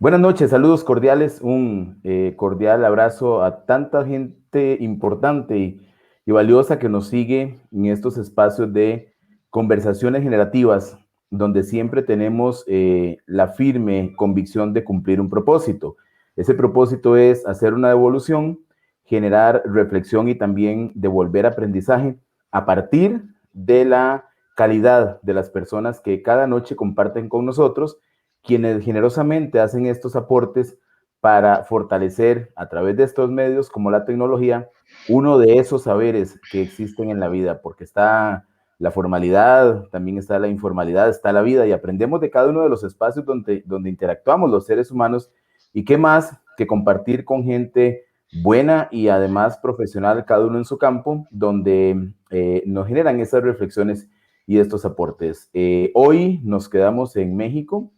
Buenas noches, saludos cordiales, un cordial abrazo a tanta gente importante y valiosa que nos sigue en estos espacios de conversaciones generativas, donde siempre tenemos la firme convicción de cumplir un propósito. Ese propósito es hacer una devolución, generar reflexión y también devolver aprendizaje a partir de la calidad de las personas que cada noche comparten con nosotros, quienes generosamente hacen estos aportes para fortalecer a través de estos medios como la tecnología uno de esos saberes que existen en la vida, porque está la formalidad, también está la informalidad, está la vida y aprendemos de cada uno de los espacios donde interactuamos los seres humanos y qué más que compartir con gente buena y además profesional, cada uno en su campo, donde nos generan esas reflexiones y estos aportes. Hoy nos quedamos en México,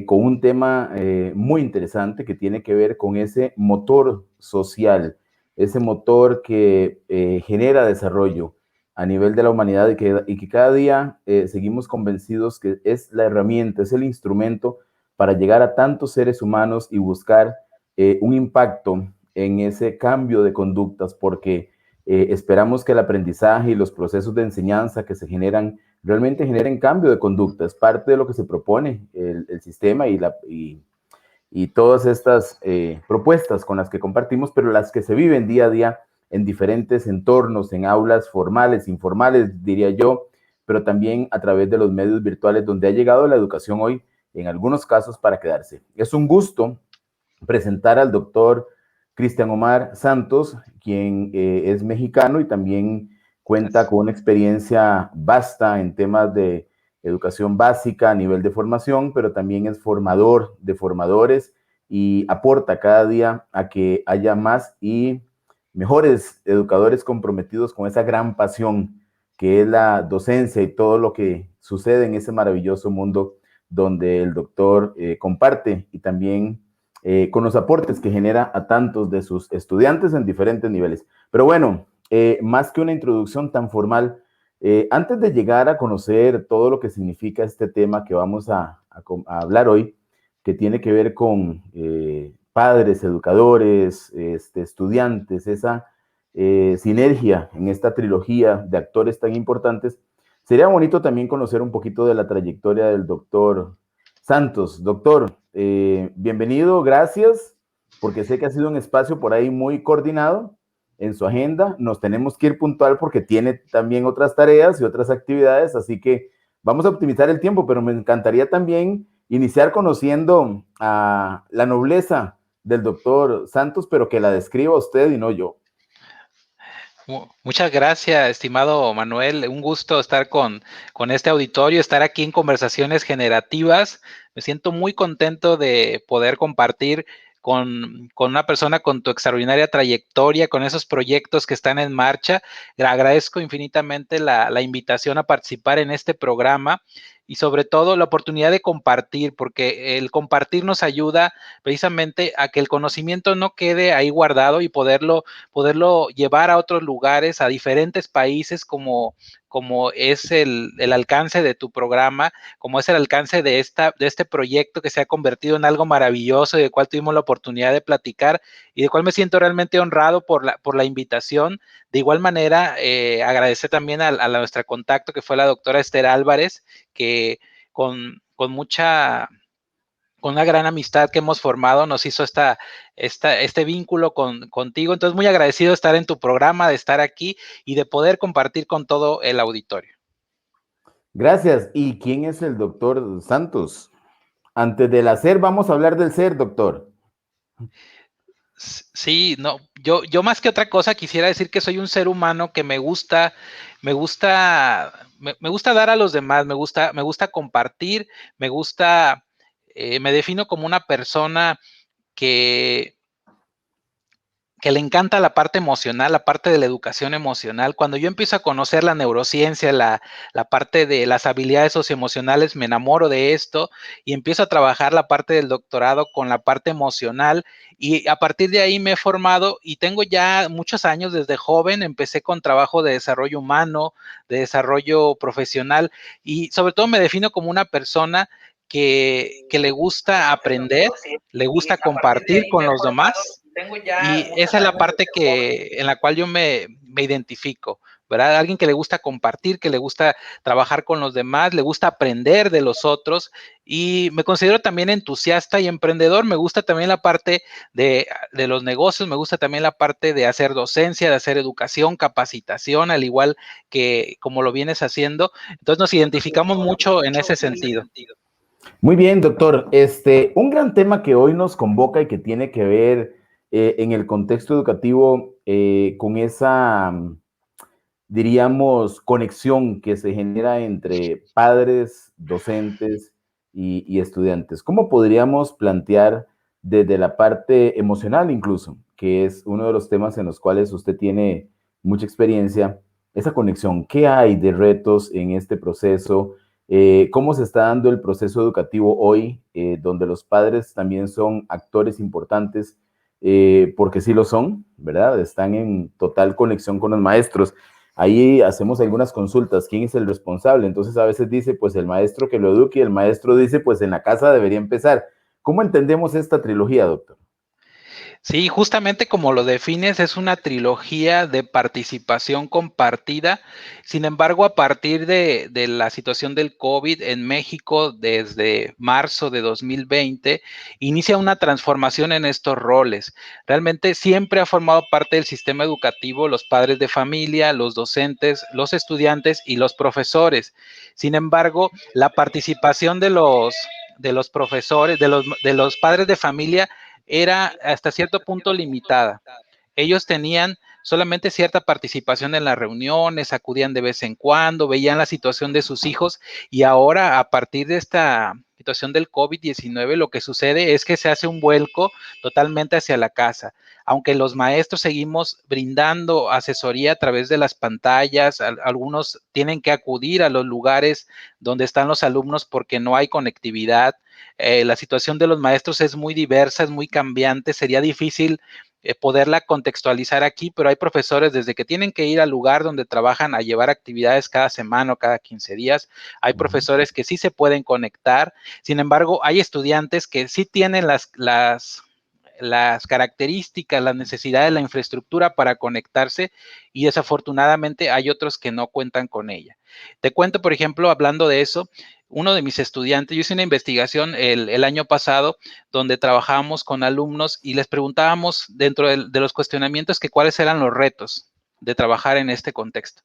con un tema muy interesante que tiene que ver con ese motor social, ese motor que genera desarrollo a nivel de la humanidad y que cada día seguimos convencidos que es la herramienta, es el instrumento para llegar a tantos seres humanos y buscar un impacto en ese cambio de conductas, porque esperamos que el aprendizaje y los procesos de enseñanza que se generan realmente generen cambio de conducta. Es parte de lo que se propone el sistema y todas estas propuestas con las que compartimos, pero las que se viven día a día en diferentes entornos, en aulas formales, informales, diría yo, pero también a través de los medios virtuales donde ha llegado la educación hoy, en algunos casos, para quedarse. Es un gusto presentar al doctor Cristian Omar Santos, quien es mexicano y también cuenta con una experiencia vasta en temas de educación básica a nivel de formación, pero también es formador de formadores y aporta cada día a que haya más y mejores educadores comprometidos con esa gran pasión que es la docencia y todo lo que sucede en ese maravilloso mundo donde el doctor comparte y también con los aportes que genera a tantos de sus estudiantes en diferentes niveles. Pero bueno, más que una introducción tan formal, antes de llegar a conocer todo lo que significa este tema que vamos a hablar hoy, que tiene que ver con padres, educadores, estudiantes, esa sinergia en esta trilogía de actores tan importantes, sería bonito también conocer un poquito de la trayectoria del doctor Santos. Doctor, bienvenido, gracias, porque sé que ha sido un espacio por ahí muy coordinado en su agenda. Nos tenemos que ir puntual porque tiene también otras tareas y otras actividades, así que vamos a optimizar el tiempo, pero me encantaría también iniciar conociendo a la nobleza del doctor Santos, pero que la describa usted y no yo. Muchas gracias, estimado Manuel. Un gusto estar con este auditorio, estar aquí en Conversaciones Generativas. Me siento muy contento de poder compartir con una persona con tu extraordinaria trayectoria, con esos proyectos que están en marcha. Le agradezco infinitamente la invitación a participar en este programa y sobre todo la oportunidad de compartir, porque el compartir nos ayuda precisamente a que el conocimiento no quede ahí guardado y poderlo llevar a otros lugares, a diferentes países, como es el alcance de tu programa, como es el alcance de este proyecto que se ha convertido en algo maravilloso y del cual tuvimos la oportunidad de platicar y del cual me siento realmente honrado por la invitación. De igual manera, agradecer también a nuestra contacto, que fue la doctora Esther Álvarez, que con mucha con una gran amistad que hemos formado, nos hizo este vínculo contigo. Entonces, muy agradecido de estar en tu programa, de estar aquí y de poder compartir con todo el auditorio. Gracias. ¿Y quién es el doctor Santos? Antes del hacer, vamos a hablar del ser, doctor. Sí, no, yo más que otra cosa quisiera decir que soy un ser humano que me gusta dar a los demás, me gusta compartir, me defino como una persona que que le encanta la parte emocional, la parte de la educación emocional. Cuando yo empiezo a conocer la neurociencia, la parte de las habilidades socioemocionales, me enamoro de esto y empiezo a trabajar la parte del doctorado con la parte emocional y a partir de ahí me he formado y tengo ya muchos años desde joven, empecé con trabajo de desarrollo humano, de desarrollo profesional y sobre todo me defino como una persona que le gusta aprender, le gusta compartir con los demás. Y esa es la parte en la cual yo me identifico, ¿verdad? Alguien que le gusta compartir, que le gusta trabajar con los demás, le gusta aprender de los otros, y me considero también entusiasta y emprendedor. Me gusta también la parte de los negocios, me gusta también la parte de hacer docencia, de hacer educación, capacitación, al igual que como lo vienes haciendo. Entonces nos identificamos mucho en ese sentido. Muy bien, doctor. Un gran tema que hoy nos convoca y que tiene que ver en el contexto educativo con esa, diríamos, conexión que se genera entre padres, docentes y estudiantes. ¿Cómo podríamos plantear desde la parte emocional incluso, que es uno de los temas en los cuales usted tiene mucha experiencia, esa conexión? ¿Qué hay de retos en este proceso? ¿Cómo se está dando el proceso educativo hoy, donde los padres también son actores importantes, porque sí lo son, ¿verdad? Están en total conexión con los maestros. Ahí hacemos algunas consultas, ¿quién es el responsable? Entonces a veces dice, pues el maestro que lo eduque, y el maestro dice, pues en la casa debería empezar. ¿Cómo entendemos esta trilogía, doctor? Sí, justamente como lo defines, es una trilogía de participación compartida. Sin embargo, a partir de la situación del COVID en México, desde marzo de 2020, inicia una transformación en estos roles. Realmente siempre ha formado parte del sistema educativo los padres de familia, los docentes, los estudiantes y los profesores. Sin embargo, la participación de los profesores, de los padres de familia, era hasta cierto punto limitada. Ellos tenían solamente cierta participación en las reuniones, acudían de vez en cuando, veían la situación de sus hijos, y ahora, a partir de esta situación del COVID-19, lo que sucede es que se hace un vuelco totalmente hacia la casa. Aunque los maestros seguimos brindando asesoría a través de las pantallas, algunos tienen que acudir a los lugares donde están los alumnos porque no hay conectividad. La situación de los maestros es muy diversa, es muy cambiante. Sería difícil poderla contextualizar aquí, pero hay profesores desde que tienen que ir al lugar donde trabajan a llevar actividades cada semana o cada 15 días. Hay profesores que sí se pueden conectar. Sin embargo, hay estudiantes que sí tienen las características, las necesidades, la infraestructura para conectarse, y desafortunadamente hay otros que no cuentan con ella. Te cuento, por ejemplo, hablando de eso, uno de mis estudiantes, yo hice una investigación el año pasado donde trabajábamos con alumnos y les preguntábamos dentro de los cuestionamientos que cuáles eran los retos de trabajar en este contexto.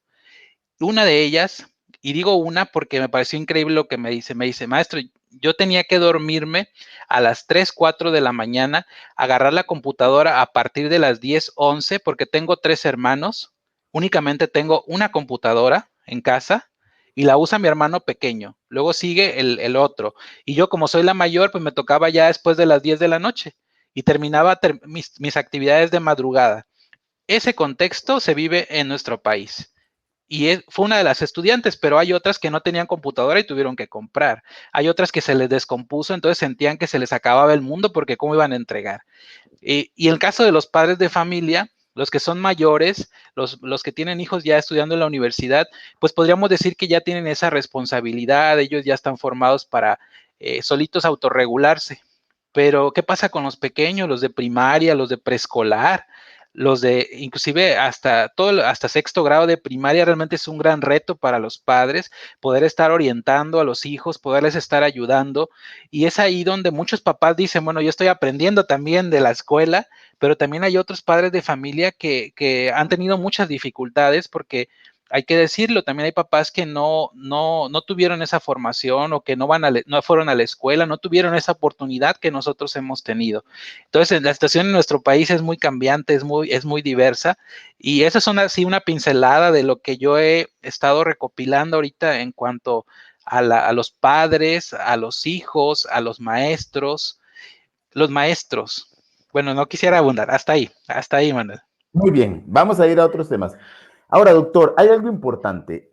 Una de ellas, y digo una porque me pareció increíble lo que me dice, maestro, yo tenía que dormirme a las 3, 4 de la mañana, agarrar la computadora a partir de las 10, 11, porque tengo 3 hermanos, únicamente tengo una computadora en casa y la usa mi hermano pequeño, luego sigue el otro, y yo, como soy la mayor, pues me tocaba ya después de las 10 de la noche y terminaba mis actividades de madrugada. Ese contexto se vive en nuestro país. Y fue una de las estudiantes, pero hay otras que no tenían computadora y tuvieron que comprar. Hay otras que se les descompuso, entonces sentían que se les acababa el mundo porque cómo iban a entregar. Y en el caso de los padres de familia, los que son mayores, los que tienen hijos ya estudiando en la universidad, pues podríamos decir que ya tienen esa responsabilidad, ellos ya están formados para solitos autorregularse. Pero, ¿qué pasa con los pequeños, los de primaria, los de preescolar, los de inclusive hasta sexto grado de primaria? Realmente es un gran reto para los padres poder estar orientando a los hijos, poderles estar ayudando. Y es ahí donde muchos papás dicen, bueno, yo estoy aprendiendo también de la escuela, pero también hay otros padres de familia que han tenido muchas dificultades porque hay que decirlo, también hay papás que no tuvieron esa formación, o que no fueron a la escuela, no tuvieron esa oportunidad que nosotros hemos tenido. Entonces, la situación en nuestro país es muy cambiante, es muy diversa, y esa es así una pincelada de lo que yo he estado recopilando ahorita en cuanto a los padres, a los hijos, a los maestros. Los maestros. Bueno, no quisiera abundar, hasta ahí, Manuel. Muy bien, vamos a ir a otros temas. Ahora, doctor, hay algo importante.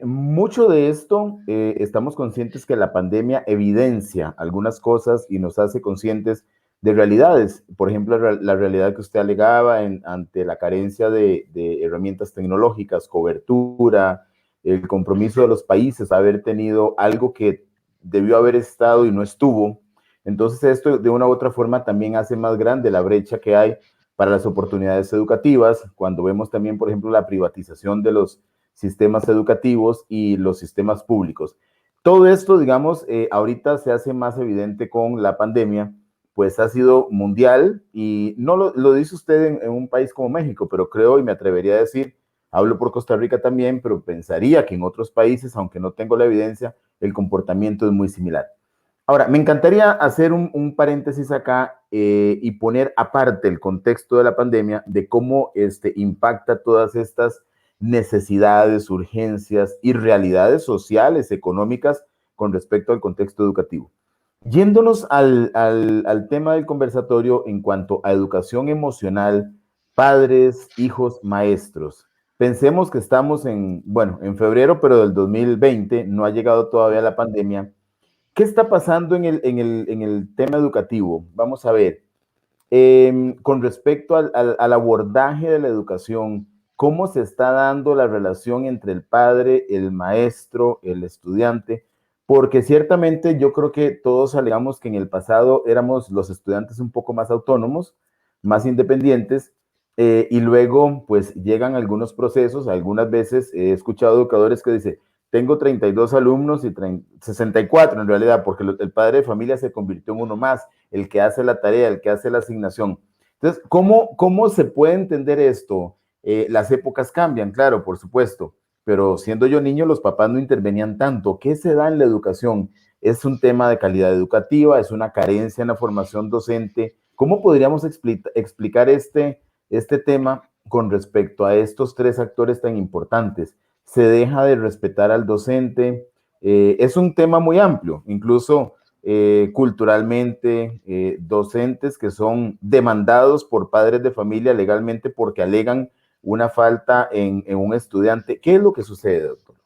Mucho de esto, estamos conscientes que la pandemia evidencia algunas cosas y nos hace conscientes de realidades. Por ejemplo, la realidad que usted alegaba ante la carencia de herramientas tecnológicas, cobertura, el compromiso de los países, haber tenido algo que debió haber estado y no estuvo. Entonces esto de una u otra forma también hace más grande la brecha que hay para las oportunidades educativas, cuando vemos también, por ejemplo, la privatización de los sistemas educativos y los sistemas públicos. Todo esto, digamos, ahorita se hace más evidente con la pandemia, pues ha sido mundial y no lo dice usted en un país como México, pero creo y me atrevería a decir, hablo por Costa Rica también, pero pensaría que en otros países, aunque no tengo la evidencia, el comportamiento es muy similar. Ahora, me encantaría hacer un paréntesis acá y poner aparte el contexto de la pandemia, de cómo impacta todas estas necesidades, urgencias y realidades sociales, económicas con respecto al contexto educativo. Yéndonos al tema del conversatorio en cuanto a educación emocional, padres, hijos, maestros. Pensemos que estamos en febrero, pero del 2020, no ha llegado todavía la pandemia. ¿Qué está pasando en el tema educativo? Vamos a ver, con respecto al abordaje de la educación, ¿cómo se está dando la relación entre el padre, el maestro, el estudiante? Porque ciertamente yo creo que todos alegamos que en el pasado éramos los estudiantes un poco más autónomos, más independientes, y luego pues llegan algunos procesos, algunas veces he escuchado educadores que dicen, tengo 32 alumnos y 64 en realidad, porque el padre de familia se convirtió en uno más, el que hace la tarea, el que hace la asignación. Entonces, ¿cómo se puede entender esto? Las épocas cambian, claro, por supuesto, pero siendo yo niño, los papás no intervenían tanto. ¿Qué se da en la educación? ¿Es un tema de calidad educativa? ¿Es una carencia en la formación docente? ¿Cómo podríamos explicar este tema con respecto a estos tres actores tan importantes? ¿Se deja de respetar al docente? Es un tema muy amplio, incluso culturalmente, docentes que son demandados por padres de familia legalmente porque alegan una falta en un estudiante. ¿Qué es lo que sucede, doctor?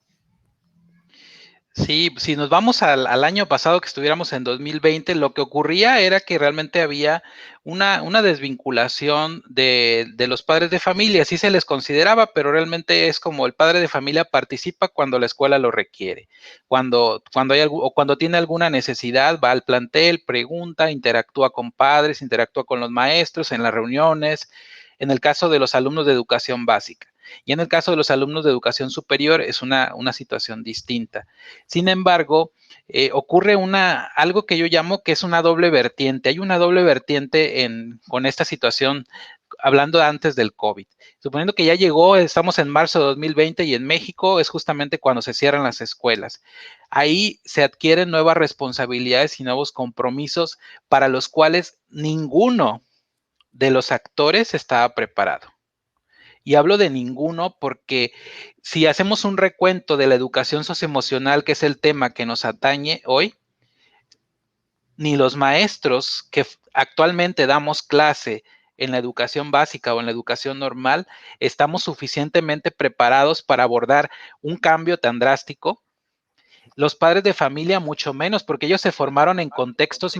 Sí, si nos vamos al año pasado que estuviéramos en 2020, lo que ocurría era que realmente había una desvinculación de los padres de familia, sí se les consideraba, pero realmente es como el padre de familia participa cuando la escuela lo requiere, cuando hay o cuando tiene alguna necesidad, va al plantel, pregunta, interactúa con padres, interactúa con los maestros en las reuniones, en el caso de los alumnos de educación básica. Y en el caso de los alumnos de educación superior es una situación distinta. Sin embargo, ocurre algo que yo llamo que es una doble vertiente. Hay una doble vertiente con esta situación, hablando antes del COVID. Suponiendo que ya llegó, estamos en marzo de 2020 y en México es justamente cuando se cierran las escuelas. Ahí se adquieren nuevas responsabilidades y nuevos compromisos para los cuales ninguno de los actores estaba preparado. Y hablo de ninguno porque si hacemos un recuento de la educación socioemocional, que es el tema que nos atañe hoy, ni los maestros que actualmente damos clase en la educación básica o en la educación normal, estamos suficientemente preparados para abordar un cambio tan drástico. Los padres de familia mucho menos, porque ellos se formaron en contextos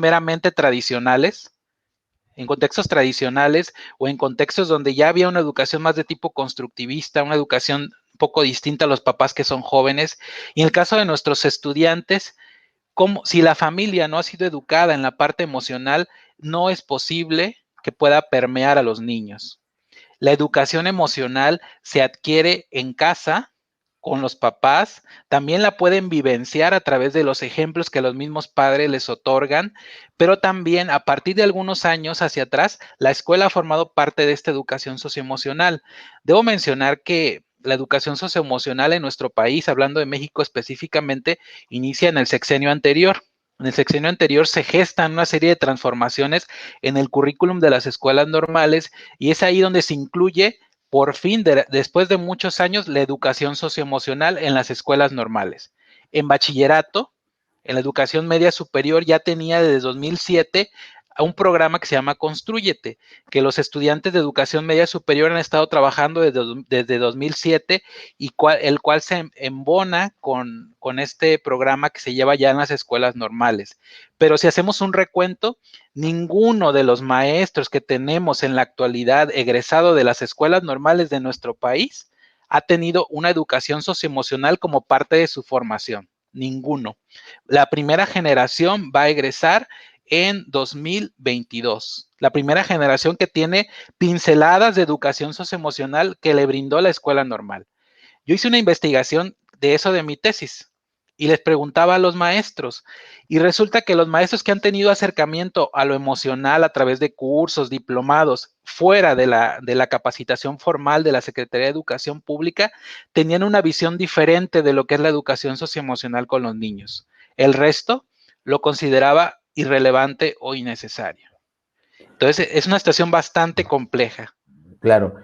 tradicionales o en contextos donde ya había una educación más de tipo constructivista, una educación un poco distinta a los papás que son jóvenes. Y en el caso de nuestros estudiantes, si la familia no ha sido educada en la parte emocional, no es posible que pueda permear a los niños. La educación emocional se adquiere en casa con los papás, también la pueden vivenciar a través de los ejemplos que los mismos padres les otorgan, pero también a partir de algunos años hacia atrás, la escuela ha formado parte de esta educación socioemocional. Debo mencionar que la educación socioemocional en nuestro país, hablando de México específicamente, inicia en el sexenio anterior. En el sexenio anterior se gestan una serie de transformaciones en el currículum de las escuelas normales y es ahí donde se incluye por fin, después de muchos años, la educación socioemocional en las escuelas normales. En bachillerato, en la educación media superior, ya tenía desde 2007 un programa que se llama Constrúyete, que los estudiantes de educación media superior han estado trabajando desde 2007 y el cual se embona con este programa que se lleva ya en las escuelas normales. Pero si hacemos un recuento, ninguno de los maestros que tenemos en la actualidad egresado de las escuelas normales de nuestro país ha tenido una educación socioemocional como parte de su formación. ninguno. La primera generación va a egresar en 2022. La primera generación que tiene pinceladas de educación socioemocional que le brindó la escuela normal. Yo hice una investigación de eso de mi tesis y les preguntaba a los maestros y resulta que los maestros que han tenido acercamiento a lo emocional a través de cursos, diplomados, fuera de la capacitación formal de la Secretaría de Educación Pública, tenían una visión diferente de lo que es la educación socioemocional con los niños. El resto lo consideraba irrelevante o innecesario. Entonces, es una situación bastante compleja. Claro.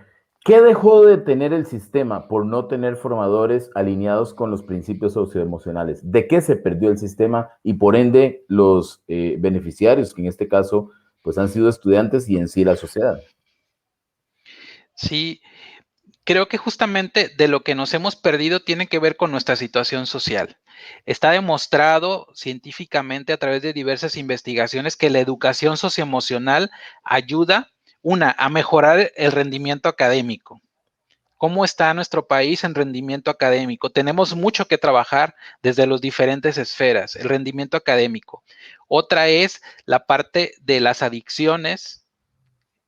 ¿Qué dejó de tener el sistema por no tener formadores alineados con los principios socioemocionales? ¿De qué se perdió el sistema y por ende los beneficiarios, que en este caso pues han sido estudiantes y en sí la sociedad? Sí, creo que justamente de lo que nos hemos perdido tiene que ver con nuestra situación social. Está demostrado científicamente a través de diversas investigaciones que la educación socioemocional ayuda, a mejorar el rendimiento académico. ¿Cómo está nuestro país en rendimiento académico? Tenemos mucho que trabajar desde las diferentes esferas, el rendimiento académico. Otra es la parte de las adicciones.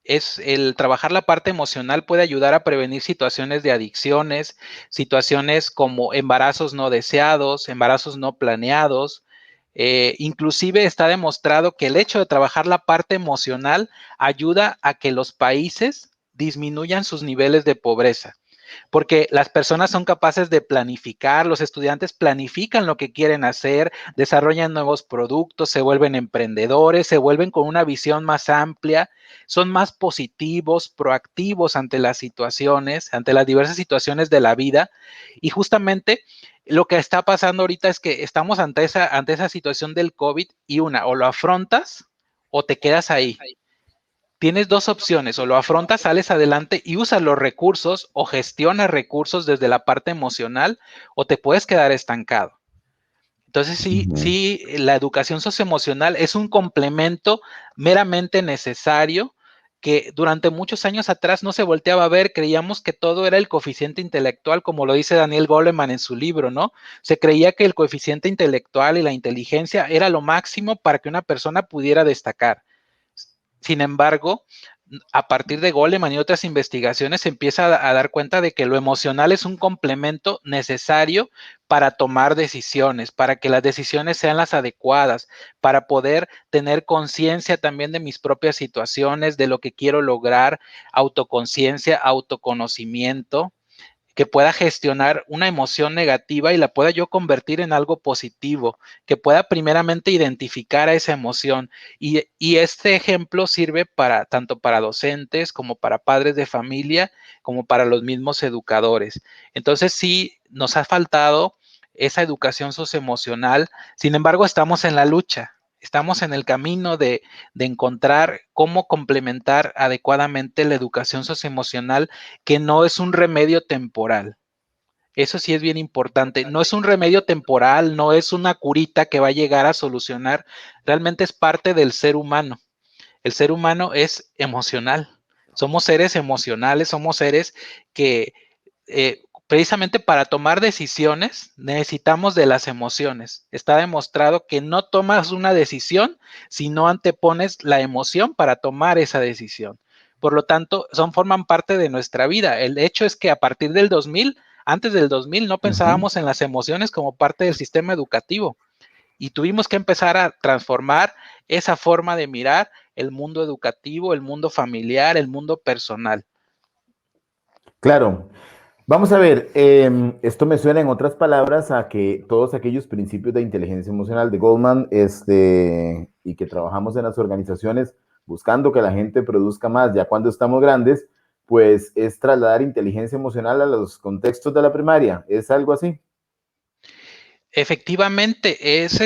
Es el trabajar la parte emocional puede ayudar a prevenir situaciones de adicciones, situaciones como embarazos no deseados, embarazos no planeados. Inclusive está demostrado que el hecho de trabajar la parte emocional ayuda a que los países disminuyan sus niveles de pobreza porque las personas son capaces de planificar, los estudiantes planifican lo que quieren hacer, desarrollan nuevos productos, se vuelven emprendedores, se vuelven con una visión más amplia, son más positivos, proactivos ante las situaciones, ante las diversas situaciones de la vida y justamente lo que está pasando ahorita es que estamos ante esa situación del COVID y o lo afrontas o te quedas ahí. Tienes dos opciones, o lo afrontas, sales adelante y usas los recursos o gestionas recursos desde la parte emocional o te puedes quedar estancado. Entonces, sí, la educación socioemocional es un complemento meramente necesario que durante muchos años atrás no se volteaba a ver, creíamos que todo era el coeficiente intelectual, como lo dice Daniel Goleman en su libro, ¿no? Se creía que el coeficiente intelectual y la inteligencia era lo máximo para que una persona pudiera destacar. Sin embargo, a partir de Goleman y otras investigaciones se empieza a dar cuenta de que lo emocional es un complemento necesario para tomar decisiones, para que las decisiones sean las adecuadas, para poder tener conciencia también de mis propias situaciones, de lo que quiero lograr, autoconciencia, autoconocimiento, que pueda gestionar una emoción negativa y la pueda yo convertir en algo positivo, que pueda primeramente identificar a esa emoción. Y este ejemplo sirve para tanto para docentes como para padres de familia, como para los mismos educadores. Entonces sí, nos ha faltado esa educación socioemocional, sin embargo estamos en la lucha. Estamos en el camino de encontrar cómo complementar adecuadamente la educación socioemocional que no es un remedio temporal. Eso sí es bien importante. No es un remedio temporal, no es una curita que va a llegar a solucionar. Realmente es parte del ser humano. El ser humano es emocional. Somos seres emocionales, somos seres que precisamente para tomar decisiones necesitamos de las emociones. Está demostrado que no tomas una decisión si no antepones la emoción para tomar esa decisión. Por lo tanto, forman parte de nuestra vida. El hecho es que a partir del 2000, antes del 2000, no pensábamos en las emociones como parte del sistema educativo y tuvimos que empezar a transformar esa forma de mirar el mundo educativo, el mundo familiar, el mundo personal. Claro. Vamos a ver, esto me suena en otras palabras a que todos aquellos principios de inteligencia emocional de Goldman, y que trabajamos en las organizaciones buscando que la gente produzca más ya cuando estamos grandes, pues es trasladar inteligencia emocional a los contextos de la primaria. ¿Es algo así? Efectivamente, es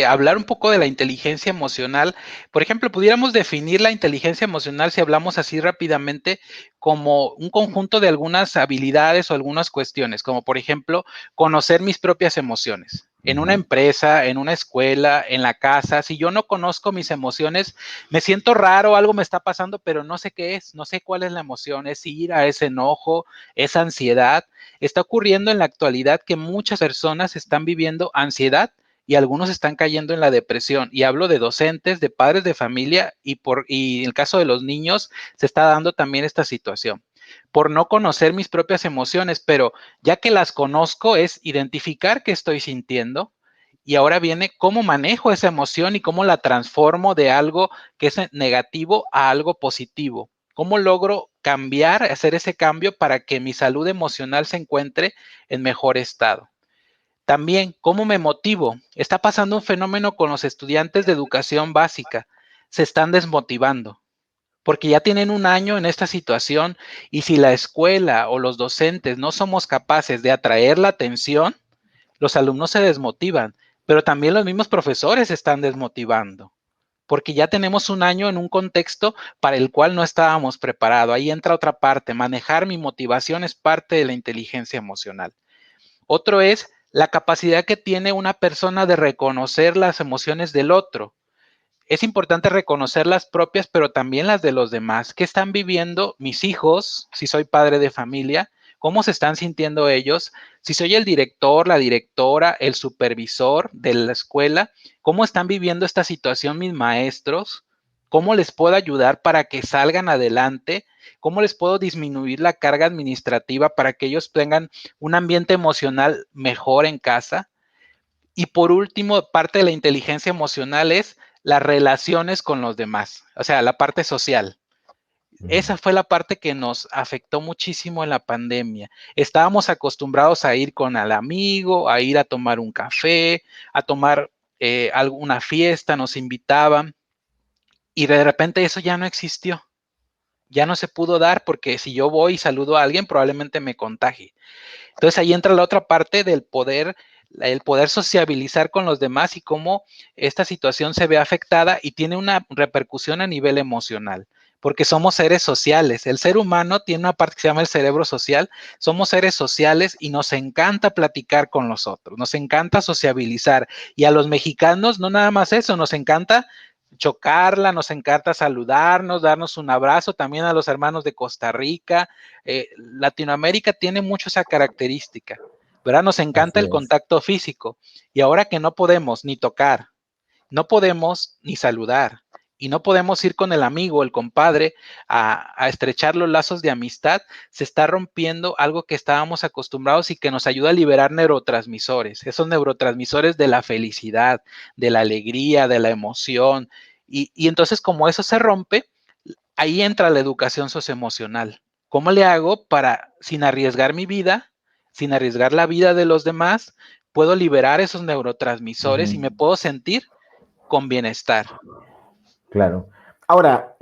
hablar un poco de la inteligencia emocional. Por ejemplo, pudiéramos definir la inteligencia emocional, si hablamos así rápidamente, como un conjunto de algunas habilidades o algunas cuestiones, como por ejemplo, conocer mis propias emociones. en una empresa, en una escuela, en la casa. Si yo no conozco mis emociones, me siento raro, algo me está pasando, pero no sé qué es, no sé cuál es la emoción, es ira, es enojo, es ansiedad. Está ocurriendo en la actualidad que muchas personas están viviendo ansiedad y algunos están cayendo en la depresión. Y hablo de docentes, de padres de familia y en el caso de los niños se está dando también esta situación por no conocer mis propias emociones, pero ya que las conozco es identificar qué estoy sintiendo y ahora viene cómo manejo esa emoción y cómo la transformo de algo que es negativo a algo positivo. ¿Cómo logro cambiar, hacer ese cambio para que mi salud emocional se encuentre en mejor estado? También, ¿cómo me motivo? Está pasando un fenómeno con los estudiantes de educación básica. Se están desmotivando porque ya tienen un año en esta situación y si la escuela o los docentes no somos capaces de atraer la atención, los alumnos se desmotivan, pero también los mismos profesores se están desmotivando, porque ya tenemos un año en un contexto para el cual no estábamos preparados. Ahí entra otra parte, manejar mi motivación es parte de la inteligencia emocional. Otro es la capacidad que tiene una persona de reconocer las emociones del otro. Es importante reconocer las propias, pero también las de los demás. ¿Qué están viviendo mis hijos, si soy padre de familia? ¿Cómo se están sintiendo ellos? Si soy el director, la directora, el supervisor de la escuela, ¿cómo están viviendo esta situación mis maestros? ¿Cómo les puedo ayudar para que salgan adelante? ¿Cómo les puedo disminuir la carga administrativa para que ellos tengan un ambiente emocional mejor en casa? Y por último, parte de la inteligencia emocional es las relaciones con los demás, o sea, la parte social. Esa fue la parte que nos afectó muchísimo en la pandemia. Estábamos acostumbrados a ir con el amigo, a ir a tomar un café, a tomar alguna fiesta, nos invitaban y de repente eso ya no existió. Ya no se pudo dar porque si yo voy y saludo a alguien probablemente me contagie. Entonces ahí entra la otra parte del poder, el poder sociabilizar con los demás y cómo esta situación se ve afectada y tiene una repercusión a nivel emocional, porque somos seres sociales. El ser humano tiene una parte que se llama el cerebro social. Somos seres sociales y nos encanta platicar con los otros, nos encanta sociabilizar. Y a los mexicanos no nada más eso, nos encanta chocarla, nos encanta saludarnos, darnos un abrazo, también a los hermanos de Costa Rica. Latinoamérica tiene mucho esa característica, ¿verdad? Nos encanta Así el es. contacto físico y ahora que no podemos ni tocar, no podemos ni saludar y no podemos ir con el amigo, el compadre, a estrechar los lazos de amistad, se está rompiendo algo que estábamos acostumbrados y que nos ayuda a liberar neurotransmisores, esos neurotransmisores de la felicidad, de la alegría, de la emoción. Y entonces como eso se rompe, ahí entra la educación socioemocional. ¿Cómo le hago para, sin arriesgar mi vida, sin arriesgar la vida de los demás, puedo liberar esos neurotransmisores y me puedo sentir con bienestar? Claro. Ahora,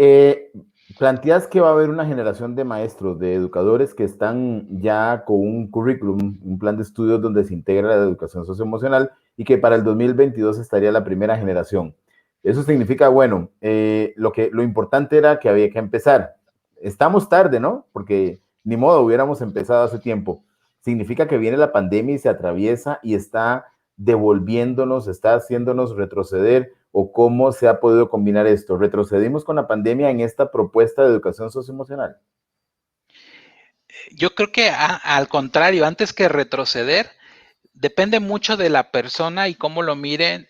planteas que va a haber una generación de maestros, de educadores que están ya con un currículum, un plan de estudios donde se integra la educación socioemocional y que para el 2022 estaría la primera generación. Eso significa, bueno, lo importante era que había que empezar. Estamos tarde, ¿no? Porque ni modo, hubiéramos empezado hace tiempo. Significa que viene la pandemia y se atraviesa y está devolviéndonos, está haciéndonos retroceder o cómo se ha podido combinar esto. ¿Retrocedimos con la pandemia en esta propuesta de educación socioemocional? Yo creo que al contrario, antes que retroceder, depende mucho de la persona y cómo lo miren,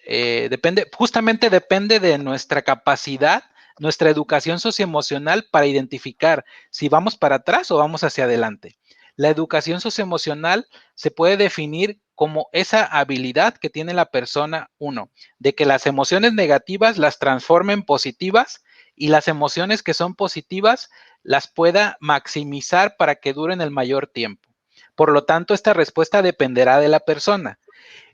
justamente depende de nuestra capacidad, nuestra educación socioemocional para identificar si vamos para atrás o vamos hacia adelante. La educación socioemocional se puede definir como esa habilidad que tiene la persona, uno, de que las emociones negativas las transforme en positivas y las emociones que son positivas las pueda maximizar para que duren el mayor tiempo. Por lo tanto, esta respuesta dependerá de la persona.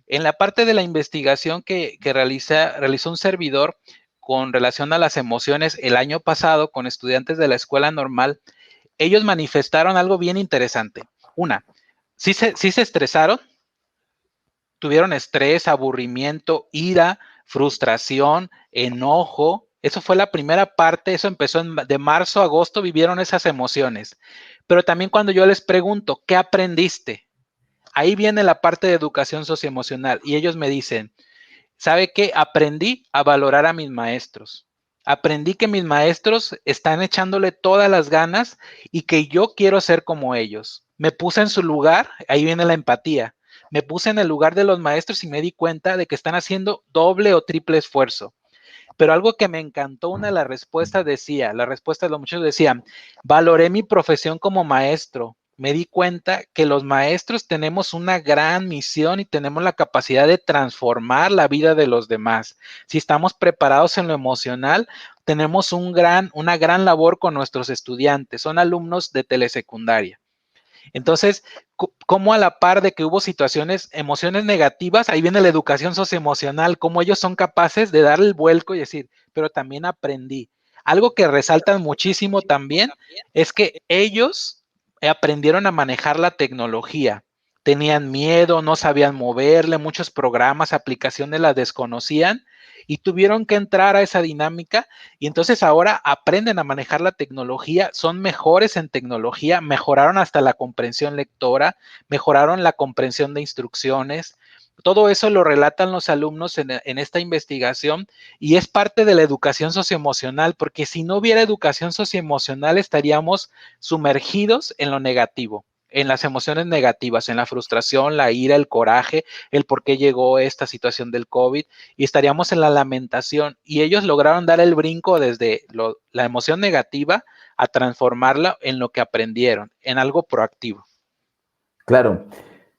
En la parte de la investigación que realizó un servidor con relación a las emociones el año pasado con estudiantes de la escuela normal, ellos manifestaron algo bien interesante. Una, sí se estresaron, tuvieron estrés, aburrimiento, ira, frustración, enojo. Eso fue la primera parte, eso empezó de marzo a agosto, vivieron esas emociones. Pero también cuando yo les pregunto, ¿qué aprendiste? ahí viene la parte de educación socioemocional y ellos me dicen, ¿sabe qué? Aprendí a valorar a mis maestros. Aprendí que mis maestros están echándole todas las ganas y que yo quiero ser como ellos. Me puse en su lugar, ahí viene la empatía. Me puse en el lugar de los maestros y me di cuenta de que están haciendo doble o triple esfuerzo. Pero algo que me encantó, una de las respuestas decía, la respuesta de los muchachos decían, valoré mi profesión como maestro. Me di cuenta que los maestros tenemos una gran misión y tenemos la capacidad de transformar la vida de los demás. Si estamos preparados en lo emocional, tenemos una gran labor con nuestros estudiantes. Son alumnos de telesecundaria. Entonces, como a la par de que hubo situaciones, emociones negativas, ahí viene la educación socioemocional, cómo ellos son capaces de dar el vuelco y decir, pero también aprendí. Algo que resaltan muchísimo también es que ellos aprendieron a manejar la tecnología. Tenían miedo, no sabían moverle, muchos programas, aplicaciones las desconocían y tuvieron que entrar a esa dinámica y entonces ahora aprenden a manejar la tecnología, son mejores en tecnología, mejoraron hasta la comprensión lectora, mejoraron la comprensión de instrucciones. Todo eso lo relatan los alumnos en esta investigación y es parte de la educación socioemocional, porque si no hubiera educación socioemocional estaríamos sumergidos en lo negativo, en las emociones negativas, en la frustración, la ira, el coraje, el por qué llegó esta situación del COVID y estaríamos en la lamentación. Y ellos lograron dar el brinco desde la emoción negativa a transformarla en lo que aprendieron, en algo proactivo. Claro.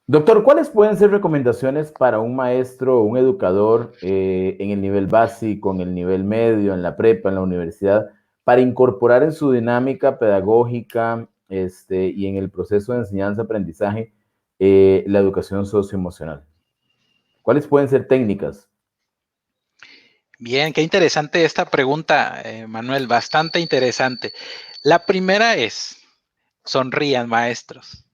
Doctor, ¿cuáles pueden ser recomendaciones para un maestro o un educador en el nivel básico, en el nivel medio, en la prepa, en la universidad, para incorporar en su dinámica pedagógica y en el proceso de enseñanza-aprendizaje la educación socioemocional? ¿Cuáles pueden ser técnicas? Bien, qué interesante esta pregunta, Manuel, bastante interesante. La primera es, sonrían maestros.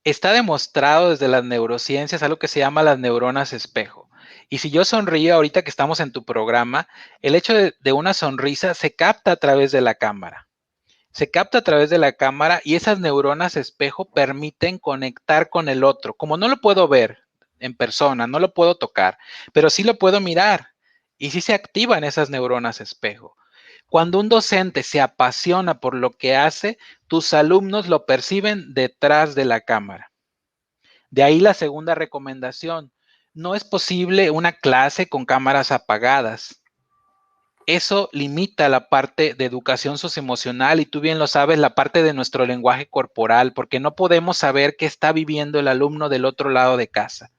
Está demostrado desde las neurociencias algo que se llama las neuronas espejo. Y si yo sonrío ahorita que estamos en tu programa, el hecho de una sonrisa se capta a través de la cámara. Se capta a través de la cámara y esas neuronas espejo permiten conectar con el otro. Como no lo puedo ver en persona, no lo puedo tocar, pero sí lo puedo mirar y sí se activan esas neuronas espejo. Cuando un docente se apasiona por lo que hace, tus alumnos lo perciben detrás de la cámara. De ahí la segunda recomendación. No es posible una clase con cámaras apagadas. Eso limita la parte de educación socioemocional y tú bien lo sabes, la parte de nuestro lenguaje corporal, porque no podemos saber qué está viviendo el alumno del otro lado de casa.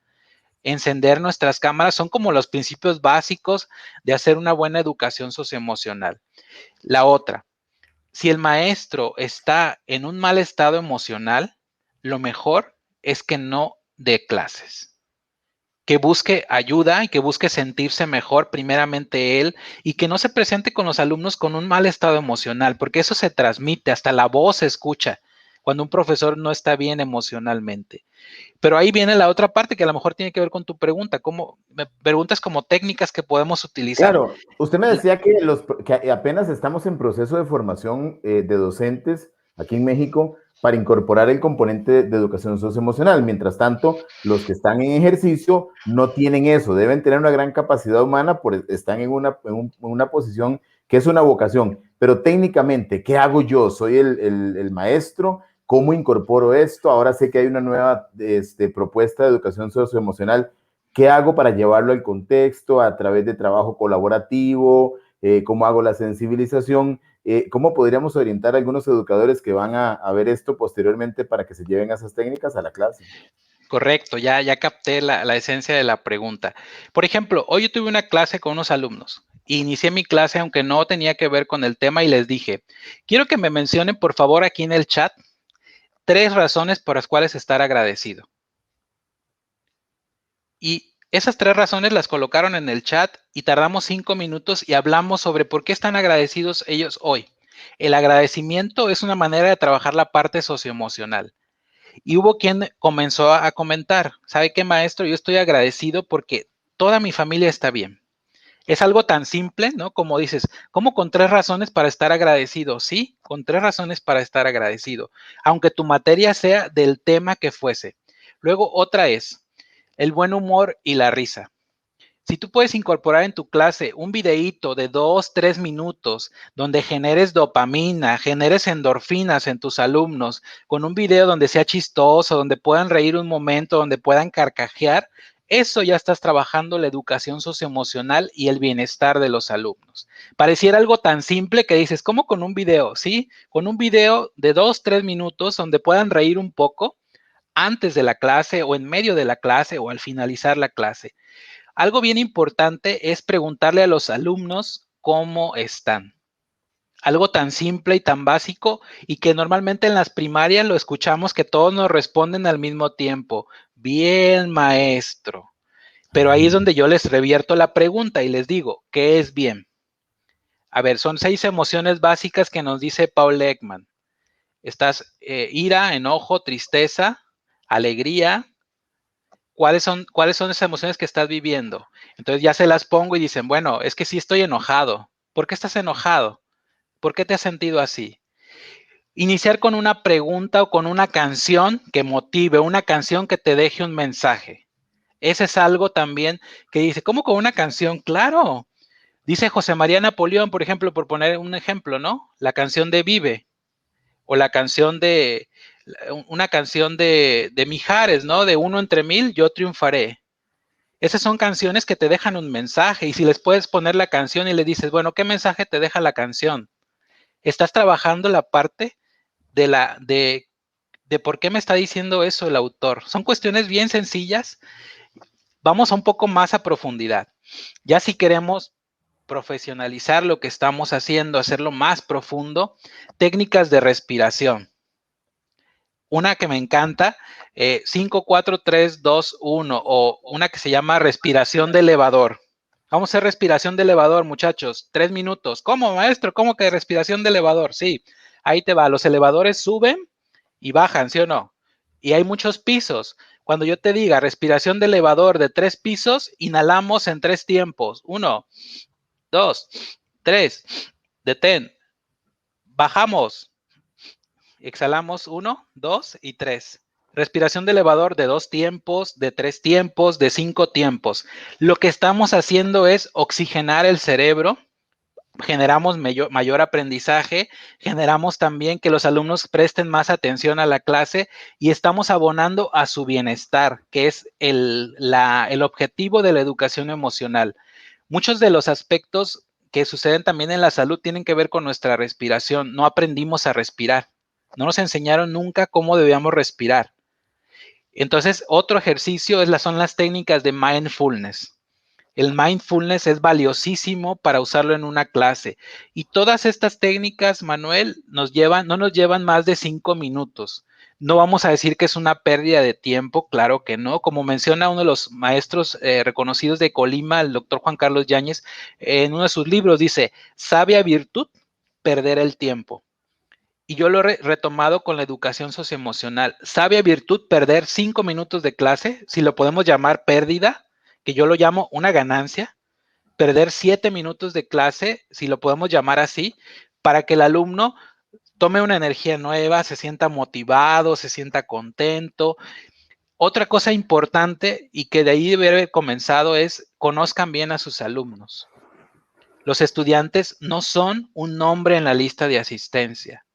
Encender nuestras cámaras son como los principios básicos de hacer una buena educación socioemocional. La otra, si el maestro está en un mal estado emocional, lo mejor es que no dé clases, que busque ayuda y que busque sentirse mejor primeramente él y que no se presente con los alumnos con un mal estado emocional, porque eso se transmite, hasta la voz se escucha cuando un profesor no está bien emocionalmente. Pero ahí viene la otra parte que a lo mejor tiene que ver con tu pregunta, me preguntas como técnicas que podemos utilizar. Claro, usted me decía que apenas estamos en proceso de formación de docentes aquí en México para incorporar el componente de educación socioemocional. Mientras tanto, los que están en ejercicio no tienen eso, deben tener una gran capacidad humana, están en una posición que es una vocación. Pero técnicamente, ¿qué hago yo? Soy el maestro, ¿cómo incorporo esto? Ahora sé que hay una nueva propuesta de educación socioemocional. ¿Qué hago para llevarlo al contexto a través de trabajo colaborativo? ¿Cómo hago la sensibilización? ¿Cómo podríamos orientar a algunos educadores que van a ver esto posteriormente para que se lleven esas técnicas a la clase? Correcto, ya capté la esencia de la pregunta. Por ejemplo, hoy yo tuve una clase con unos alumnos. Inicié mi clase aunque no tenía que ver con el tema y les dije, quiero que me mencionen por favor aquí en el chat 3 razones por las cuales estar agradecido. Y esas 3 razones las colocaron en el chat y tardamos 5 minutos y hablamos sobre por qué están agradecidos ellos hoy. El agradecimiento es una manera de trabajar la parte socioemocional. Y hubo quien comenzó a comentar, ¿sabe qué, maestro? Yo estoy agradecido porque toda mi familia está bien. Es algo tan simple, ¿no? Como dices, ¿cómo con 3 razones para estar agradecido? Sí, con 3 razones para estar agradecido, aunque tu materia sea del tema que fuese. Luego, otra es el buen humor y la risa. Si tú puedes incorporar en tu clase un videíto de 2, 3 minutos donde generes dopamina, generes endorfinas en tus alumnos, con un video donde sea chistoso, donde puedan reír un momento, donde puedan carcajear, eso ya estás trabajando la educación socioemocional y el bienestar de los alumnos. Pareciera algo tan simple que dices, ¿cómo con un video? Sí, con un video de 2, 3 minutos donde puedan reír un poco antes de la clase o en medio de la clase o al finalizar la clase. Algo bien importante es preguntarle a los alumnos cómo están. Algo tan simple y tan básico y que normalmente en las primarias lo escuchamos que todos nos responden al mismo tiempo. Bien, maestro. Pero ahí es donde yo les revierto la pregunta y les digo, ¿qué es bien? A ver, son 6 emociones básicas que nos dice Paul Ekman. Estás ira, enojo, tristeza, alegría, cuáles son esas emociones que estás viviendo. Entonces ya se las pongo y dicen, bueno, es que sí estoy enojado. ¿Por qué estás enojado? ¿Por qué te has sentido así? Iniciar con una pregunta o con una canción que motive, una canción que te deje un mensaje. Ese es algo también que dice, ¿cómo con una canción? Claro. Dice José María Napoleón, por ejemplo, por poner un ejemplo, ¿no? La canción de Vive o la canción de, una canción de Mijares, ¿no? De Uno entre mil, yo triunfaré. Esas son canciones que te dejan un mensaje y si les puedes poner la canción y le dices, bueno, ¿qué mensaje te deja la canción? Estás trabajando la parte de de por qué me está diciendo eso el autor. Son cuestiones bien sencillas. Vamos a un poco más a profundidad. Ya si queremos profesionalizar lo que estamos haciendo, hacerlo más profundo, técnicas de respiración. Una que me encanta, 5, 4, 3, 2, 1, o una que se llama respiración de elevador. Vamos a hacer respiración de elevador, muchachos. 3 minutos. ¿Cómo, maestro? ¿Cómo que respiración de elevador? Sí, ahí te va. Los elevadores suben y bajan, ¿sí o no? Y hay muchos pisos. Cuando yo te diga respiración de elevador de 3 pisos, inhalamos en 3 tiempos. 1, 2, 3. Detén. Bajamos. Exhalamos 1, 2 y 3. Respiración de elevador de 2 tiempos, de 3 tiempos, de 5 tiempos. Lo que estamos haciendo es oxigenar el cerebro, generamos mayor aprendizaje, generamos también que los alumnos presten más atención a la clase y estamos abonando a su bienestar, que es el objetivo de la educación emocional. Muchos de los aspectos que suceden también en la salud tienen que ver con nuestra respiración. No aprendimos a respirar. No nos enseñaron nunca cómo debíamos respirar. Entonces, otro ejercicio son las técnicas de mindfulness. El mindfulness es valiosísimo para usarlo en una clase. Y todas estas técnicas, Manuel, no nos llevan más de 5 minutos. No vamos a decir que es una pérdida de tiempo, claro que no. Como menciona uno de los maestros reconocidos de Colima, el doctor Juan Carlos Yáñez, en uno de sus libros dice, sabia virtud, perder el tiempo. Y yo lo he retomado con la educación socioemocional. Sabia virtud, perder 5 minutos de clase, si lo podemos llamar pérdida, que yo lo llamo una ganancia, perder 7 minutos de clase, si lo podemos llamar así, para que el alumno tome una energía nueva, se sienta motivado, se sienta contento. Otra cosa importante y que de ahí debe haber comenzado es conozcan bien a sus alumnos. Los estudiantes no son un nombre en la lista de asistencia.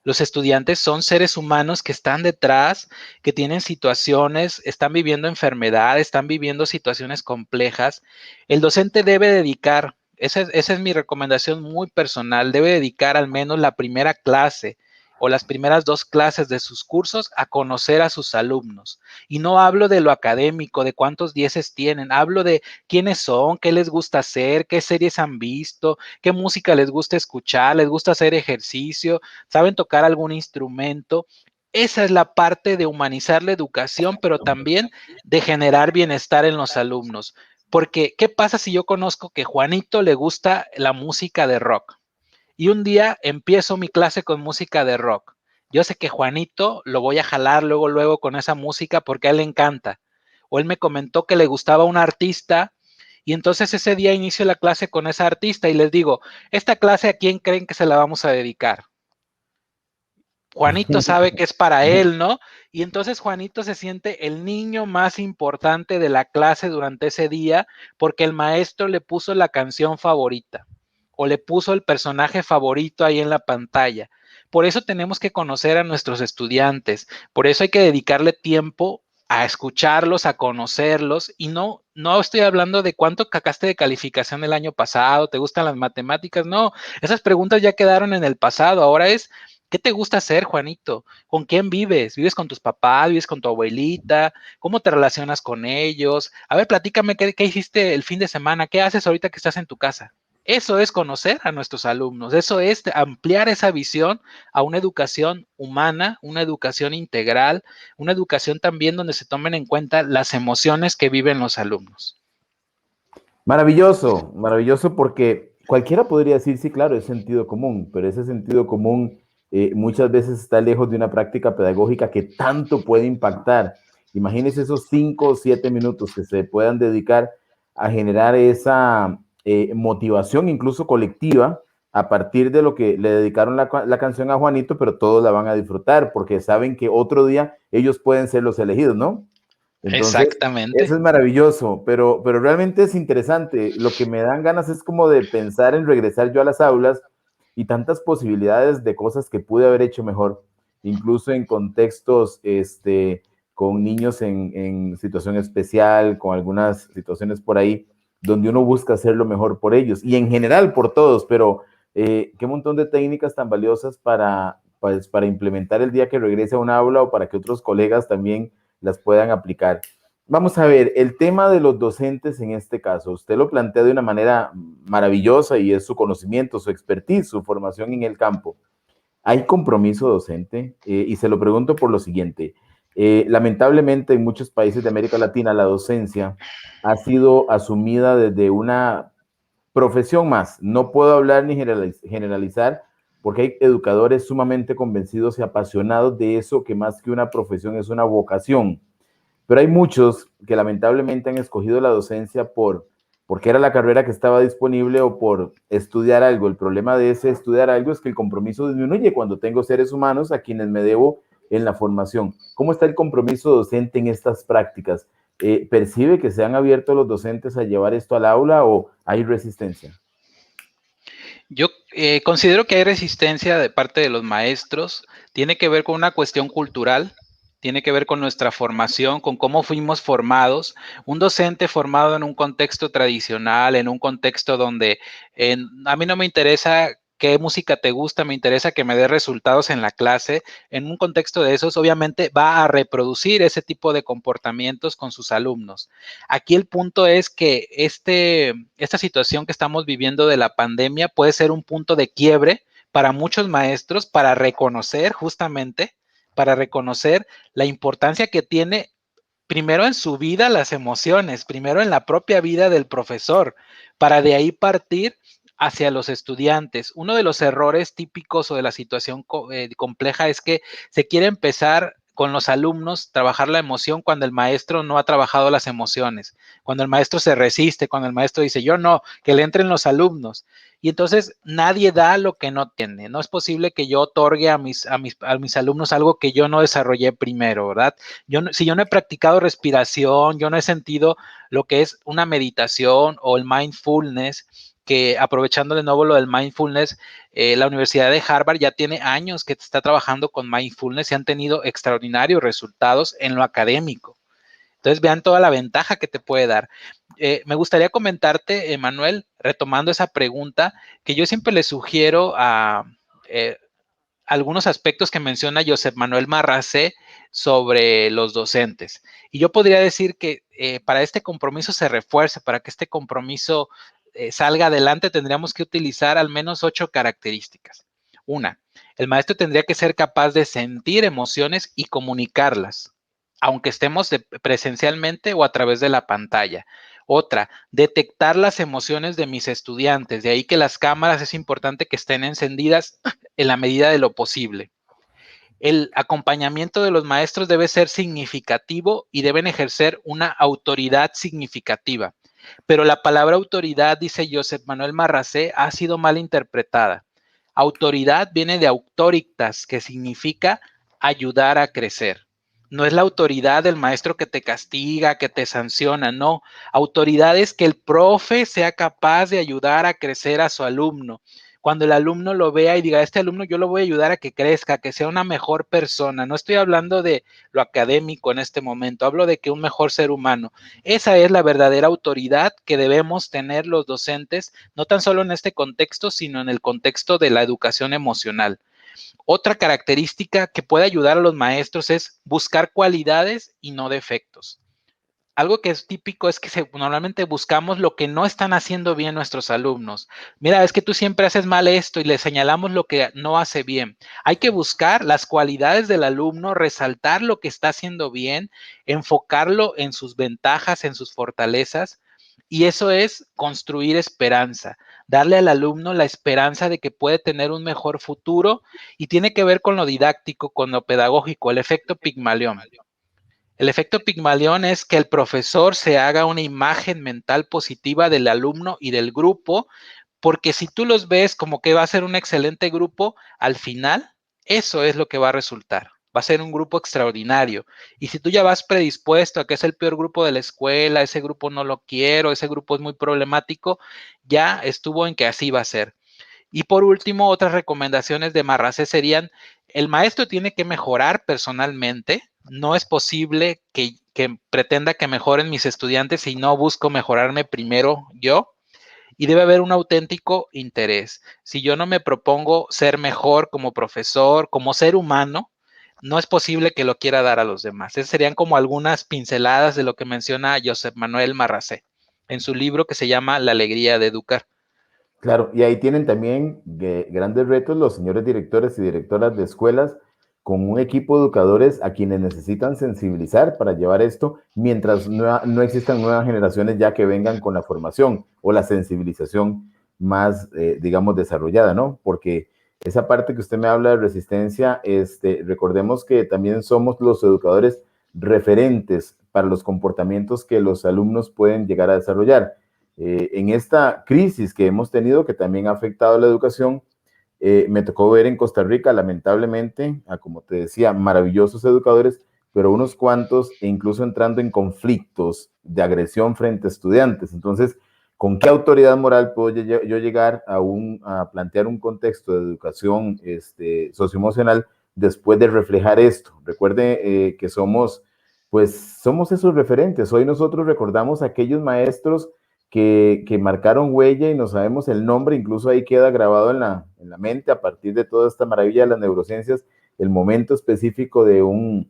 Los estudiantes son seres humanos que están detrás, que tienen situaciones, están viviendo enfermedades, están viviendo situaciones complejas. El docente debe dedicar, esa es mi recomendación muy personal, debe dedicar al menos la primera clase o las primeras 2 clases de sus cursos a conocer a sus alumnos. Y no hablo de lo académico, de cuántos dieces tienen, hablo de quiénes son, qué les gusta hacer, qué series han visto, qué música les gusta escuchar, les gusta hacer ejercicio, saben tocar algún instrumento. Esa es la parte de humanizar la educación, pero también de generar bienestar en los alumnos. Porque, ¿qué pasa si yo conozco que Juanito le gusta la música de rock? Y un día empiezo mi clase con música de rock. Yo sé que Juanito lo voy a jalar luego con esa música porque a él le encanta. O él me comentó que le gustaba un artista Y entonces ese día inicio la clase con esa artista y les digo, ¿esta clase a quién creen que se la vamos a dedicar? Juanito sabe que es para él, ¿no? Y entonces Juanito se siente el niño más importante de la clase durante ese día porque el maestro le puso la canción favorita o le puso el personaje favorito ahí en la pantalla. Por eso tenemos que conocer a nuestros estudiantes, por eso hay que dedicarle tiempo a escucharlos, a conocerlos, y no estoy hablando de cuánto sacaste de calificación el año pasado, te gustan las matemáticas, no, esas preguntas ya quedaron en el pasado, ahora es, ¿qué te gusta hacer, Juanito? ¿Con quién vives? ¿Vives con tus papás? ¿Vives con tu abuelita? ¿Cómo te relacionas con ellos? A ver, platícame qué hiciste el fin de semana, qué haces ahorita que estás en tu casa. Eso es conocer a nuestros alumnos, eso es ampliar esa visión a una educación humana, una educación integral, una educación también donde se tomen en cuenta las emociones que viven los alumnos. Maravilloso, maravilloso porque cualquiera podría decir, sí, claro, es sentido común, pero ese sentido común muchas veces está lejos de una práctica pedagógica que tanto puede impactar. Imagínense esos 5 o 7 minutos que se puedan dedicar a generar esa motivación incluso colectiva a partir de lo que le dedicaron la canción a Juanito, pero todos la van a disfrutar porque saben que otro día ellos pueden ser los elegidos, ¿no? Entonces, Exactamente. eso es maravilloso, pero realmente es interesante. Lo que me dan ganas es como de pensar en regresar yo a las aulas y tantas posibilidades de cosas que pude haber hecho mejor, incluso en contextos con niños en situación especial, con algunas situaciones por ahí, donde uno busca hacer lo mejor por ellos y en general por todos, pero qué montón de técnicas tan valiosas para implementar el día que regrese a un aula o para que otros colegas también las puedan aplicar. Vamos a ver, el tema de los docentes en este caso, usted lo plantea de una manera maravillosa y es su conocimiento, su expertise, su formación en el campo. ¿Hay compromiso docente? Y se lo pregunto por lo siguiente. Lamentablemente en muchos países de América Latina la docencia ha sido asumida desde una profesión más. No puedo hablar ni generalizar porque hay educadores sumamente convencidos y apasionados de eso que más que una profesión es una vocación. Pero hay muchos que lamentablemente han escogido la docencia porque era la carrera que estaba disponible o por estudiar algo. El problema de ese estudiar algo es que el compromiso disminuye cuando tengo seres humanos a quienes me debo en la formación. ¿Cómo está el compromiso docente en estas prácticas? ¿Percibe que se han abierto los docentes a llevar esto al aula o hay resistencia? Yo considero que hay resistencia de parte de los maestros, tiene que ver con una cuestión cultural, tiene que ver con nuestra formación, con cómo fuimos formados. Un docente formado en un contexto tradicional, en un contexto donde a mí no me interesa qué música te gusta, me interesa que me dé resultados en la clase. En un contexto de esos, obviamente va a reproducir ese tipo de comportamientos con sus alumnos. Aquí el punto es que esta situación que estamos viviendo de la pandemia puede ser un punto de quiebre para muchos maestros para reconocer justamente, para reconocer la importancia que tiene primero en su vida las emociones, primero en la propia vida del profesor, para de ahí partir hacia los estudiantes. Uno de los errores típicos o de la situación compleja es que se quiere empezar con los alumnos, trabajar la emoción cuando el maestro no ha trabajado las emociones, cuando el maestro se resiste, cuando el maestro dice, yo no, que le entren los alumnos. Y entonces nadie da lo que no tiene. No es posible que yo otorgue a mis alumnos algo que yo no desarrollé primero, ¿verdad? Si yo no he practicado respiración, yo no he sentido lo que es una meditación o el mindfulness, que aprovechando de nuevo lo del mindfulness, la Universidad de Harvard ya tiene años que está trabajando con mindfulness y han tenido extraordinarios resultados en lo académico. Entonces vean toda la ventaja que te puede dar. Me gustaría comentarte, Manuel, retomando esa pregunta, que yo siempre le sugiero a algunos aspectos que menciona Josep Manuel Marracé sobre los docentes. Y yo podría decir que para este compromiso se refuerce, para que este compromiso salga adelante, tendríamos que utilizar al menos 8 características. Una, el maestro tendría que ser capaz de sentir emociones y comunicarlas, aunque estemos presencialmente o a través de la pantalla. Otra, detectar las emociones de mis estudiantes. De ahí que las cámaras es importante que estén encendidas en la medida de lo posible. El acompañamiento de los maestros debe ser significativo y deben ejercer una autoridad significativa. Pero la palabra autoridad, dice Josep Manuel Marracé, ha sido mal interpretada. Autoridad viene de auctoritas, que significa ayudar a crecer. No es la autoridad del maestro que te castiga, que te sanciona, no. Autoridad es que el profe sea capaz de ayudar a crecer a su alumno. Cuando el alumno lo vea y diga, este alumno yo lo voy a ayudar a que crezca, que sea una mejor persona. No estoy hablando de lo académico en este momento, hablo de que un mejor ser humano. Esa es la verdadera autoridad que debemos tener los docentes, no tan solo en este contexto, sino en el contexto de la educación emocional. Otra característica que puede ayudar a los maestros es buscar cualidades y no defectos. Algo que es típico es que normalmente buscamos lo que no están haciendo bien nuestros alumnos. Mira, es que tú siempre haces mal esto y le señalamos lo que no hace bien. Hay que buscar las cualidades del alumno, resaltar lo que está haciendo bien, enfocarlo en sus ventajas, en sus fortalezas. Y eso es construir esperanza, darle al alumno la esperanza de que puede tener un mejor futuro y tiene que ver con lo didáctico, con lo pedagógico, el efecto Pigmalión. El efecto Pigmalión es que el profesor se haga una imagen mental positiva del alumno y del grupo, porque si tú los ves como que va a ser un excelente grupo, al final eso es lo que va a resultar. Va a ser un grupo extraordinario. Y si tú ya vas predispuesto a que es el peor grupo de la escuela, ese grupo no lo quiero, ese grupo es muy problemático, ya estuvo en que así va a ser. Y por último, otras recomendaciones de Marracé serían, el maestro tiene que mejorar personalmente. No es posible que pretenda que mejoren mis estudiantes si no busco mejorarme primero yo. Y debe haber un auténtico interés. Si yo no me propongo ser mejor como profesor, como ser humano, no es posible que lo quiera dar a los demás. Esas serían como algunas pinceladas de lo que menciona Josep Manuel Marracé en su libro que se llama La alegría de educar. Claro, y ahí tienen también grandes retos los señores directores y directoras de escuelas con un equipo de educadores a quienes necesitan sensibilizar para llevar esto mientras no existan nuevas generaciones ya que vengan con la formación o la sensibilización más, digamos, desarrollada, ¿no? Porque esa parte que usted me habla de resistencia, recordemos que también somos los educadores referentes para los comportamientos que los alumnos pueden llegar a desarrollar. En esta crisis que hemos tenido, que también ha afectado a la educación, me tocó ver en Costa Rica, lamentablemente, como te decía, maravillosos educadores, pero unos cuantos, e incluso entrando en conflictos de agresión frente a estudiantes. Entonces, ¿con qué autoridad moral puedo yo llegar a plantear un contexto de educación socioemocional después de reflejar esto? Recuerde que somos esos referentes. Hoy nosotros recordamos a aquellos maestros que marcaron huella y no sabemos el nombre, incluso ahí queda grabado en la mente a partir de toda esta maravilla de las neurociencias, el momento específico de un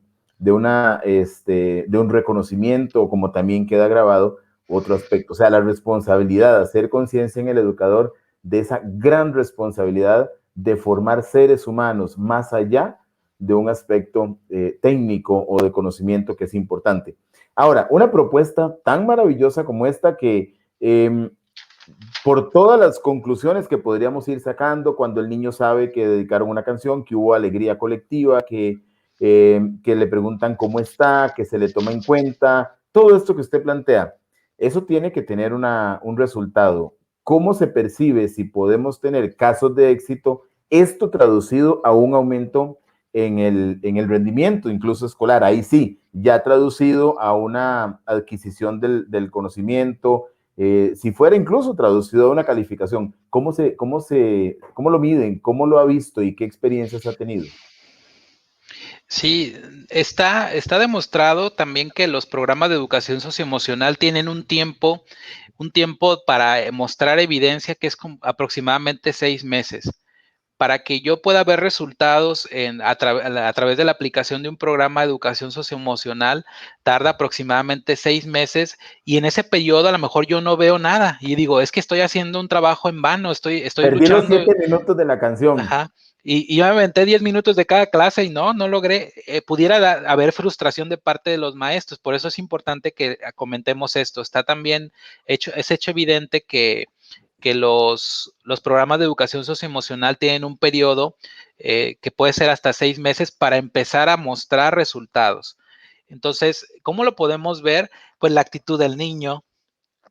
reconocimiento, como también queda grabado otro aspecto, o sea, la responsabilidad, hacer conciencia en el educador de esa gran responsabilidad de formar seres humanos más allá de un aspecto técnico o de conocimiento que es importante. Ahora, una propuesta tan maravillosa como esta que por todas las conclusiones que podríamos ir sacando cuando el niño sabe que dedicaron una canción, que hubo alegría colectiva, que le preguntan cómo está, que se le toma en cuenta, todo esto que usted plantea, eso tiene que tener un resultado. ¿Cómo se percibe si podemos tener casos de éxito, esto traducido a un aumento en el rendimiento, incluso escolar? Ahí sí, ya traducido a una adquisición del conocimiento, si fuera incluso traducido a una calificación, ¿cómo lo miden? ¿Cómo lo ha visto y qué experiencias ha tenido? Sí, está demostrado también que los programas de educación socioemocional tienen un tiempo para mostrar evidencia que es aproximadamente 6 meses. Para que yo pueda ver resultados a través de la aplicación de un programa de educación socioemocional, tarda aproximadamente 6 meses y en ese periodo a lo mejor yo no veo nada y digo, es que estoy haciendo un trabajo en vano, estoy Perdí los luchando. 7 minutos de la canción. Ajá. Y yo me aventé 10 minutos de cada clase y no logré. Pudiera haber frustración de parte de los maestros. Por eso es importante que comentemos esto. Está también es hecho evidente que los programas de educación socioemocional tienen un periodo que puede ser hasta 6 meses para empezar a mostrar resultados. Entonces, ¿cómo lo podemos ver? Pues la actitud del niño,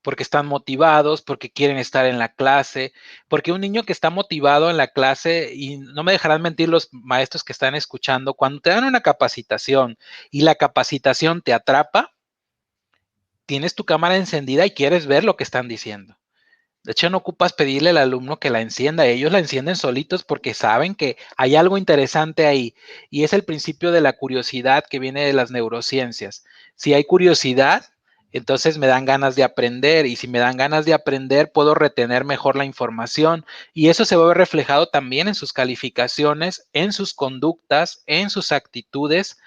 porque están motivados, porque quieren estar en la clase, porque un niño que está motivado en la clase, y no me dejarán mentir los maestros que están escuchando, cuando te dan una capacitación y la capacitación te atrapa, tienes tu cámara encendida y quieres ver lo que están diciendo. De hecho, no ocupas pedirle al alumno que la encienda, ellos la encienden solitos porque saben que hay algo interesante ahí. Y es el principio de la curiosidad que viene de las neurociencias. Si hay curiosidad, entonces me dan ganas de aprender, y si me dan ganas de aprender, puedo retener mejor la información, y eso se va a ver reflejado también en sus calificaciones, en sus conductas, en sus actitudes,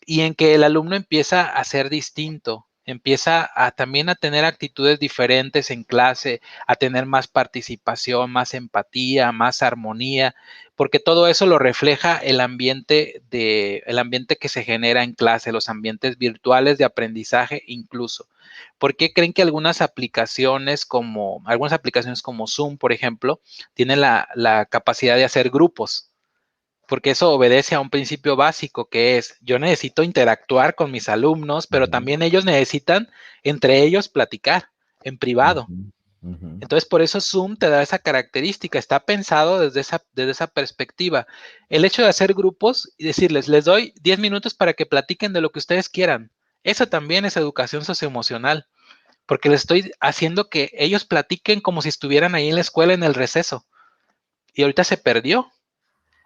y en que el alumno empieza a ser distinto, empieza a también a tener actitudes diferentes en clase, a tener más participación, más empatía, más armonía, porque todo eso lo refleja el ambiente que se genera en clase, los ambientes virtuales de aprendizaje incluso. ¿Por qué creen que algunas aplicaciones como Zoom, por ejemplo, tienen la capacidad de hacer grupos? Porque eso obedece a un principio básico que es, yo necesito interactuar con mis alumnos, pero Ujú, también ellos necesitan entre ellos platicar en privado. ujú, ujú, Entonces, por eso Zoom te da esa característica, está pensado desde esa perspectiva. El hecho de hacer grupos y decirles, les doy 10 minutos para que platiquen de lo que ustedes quieran. Eso también es educación socioemocional, porque les estoy haciendo que ellos platiquen como si estuvieran ahí en la escuela en el receso. Y ahorita se perdió,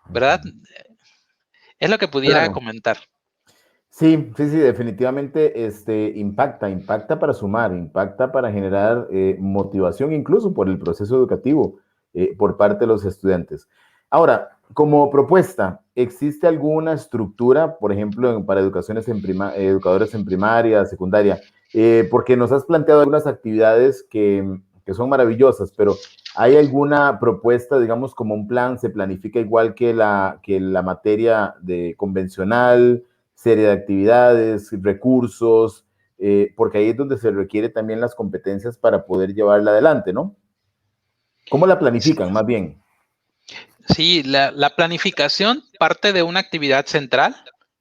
¿verdad? ujú. Es lo que pudiera Claro. comentar. Sí, sí, sí, definitivamente impacta para sumar, impacta para generar motivación incluso por el proceso educativo por parte de los estudiantes. Ahora, como propuesta, ¿existe alguna estructura, por ejemplo, para educadores en primaria, secundaria? Porque nos has planteado algunas actividades que son maravillosas, pero ¿hay alguna propuesta, digamos, como un plan, se planifica igual que la materia de convencional? Serie de actividades, recursos, porque ahí es donde se requiere también las competencias para poder llevarla adelante, ¿no? ¿Cómo la planifican, más bien? Sí, la planificación parte de una actividad central,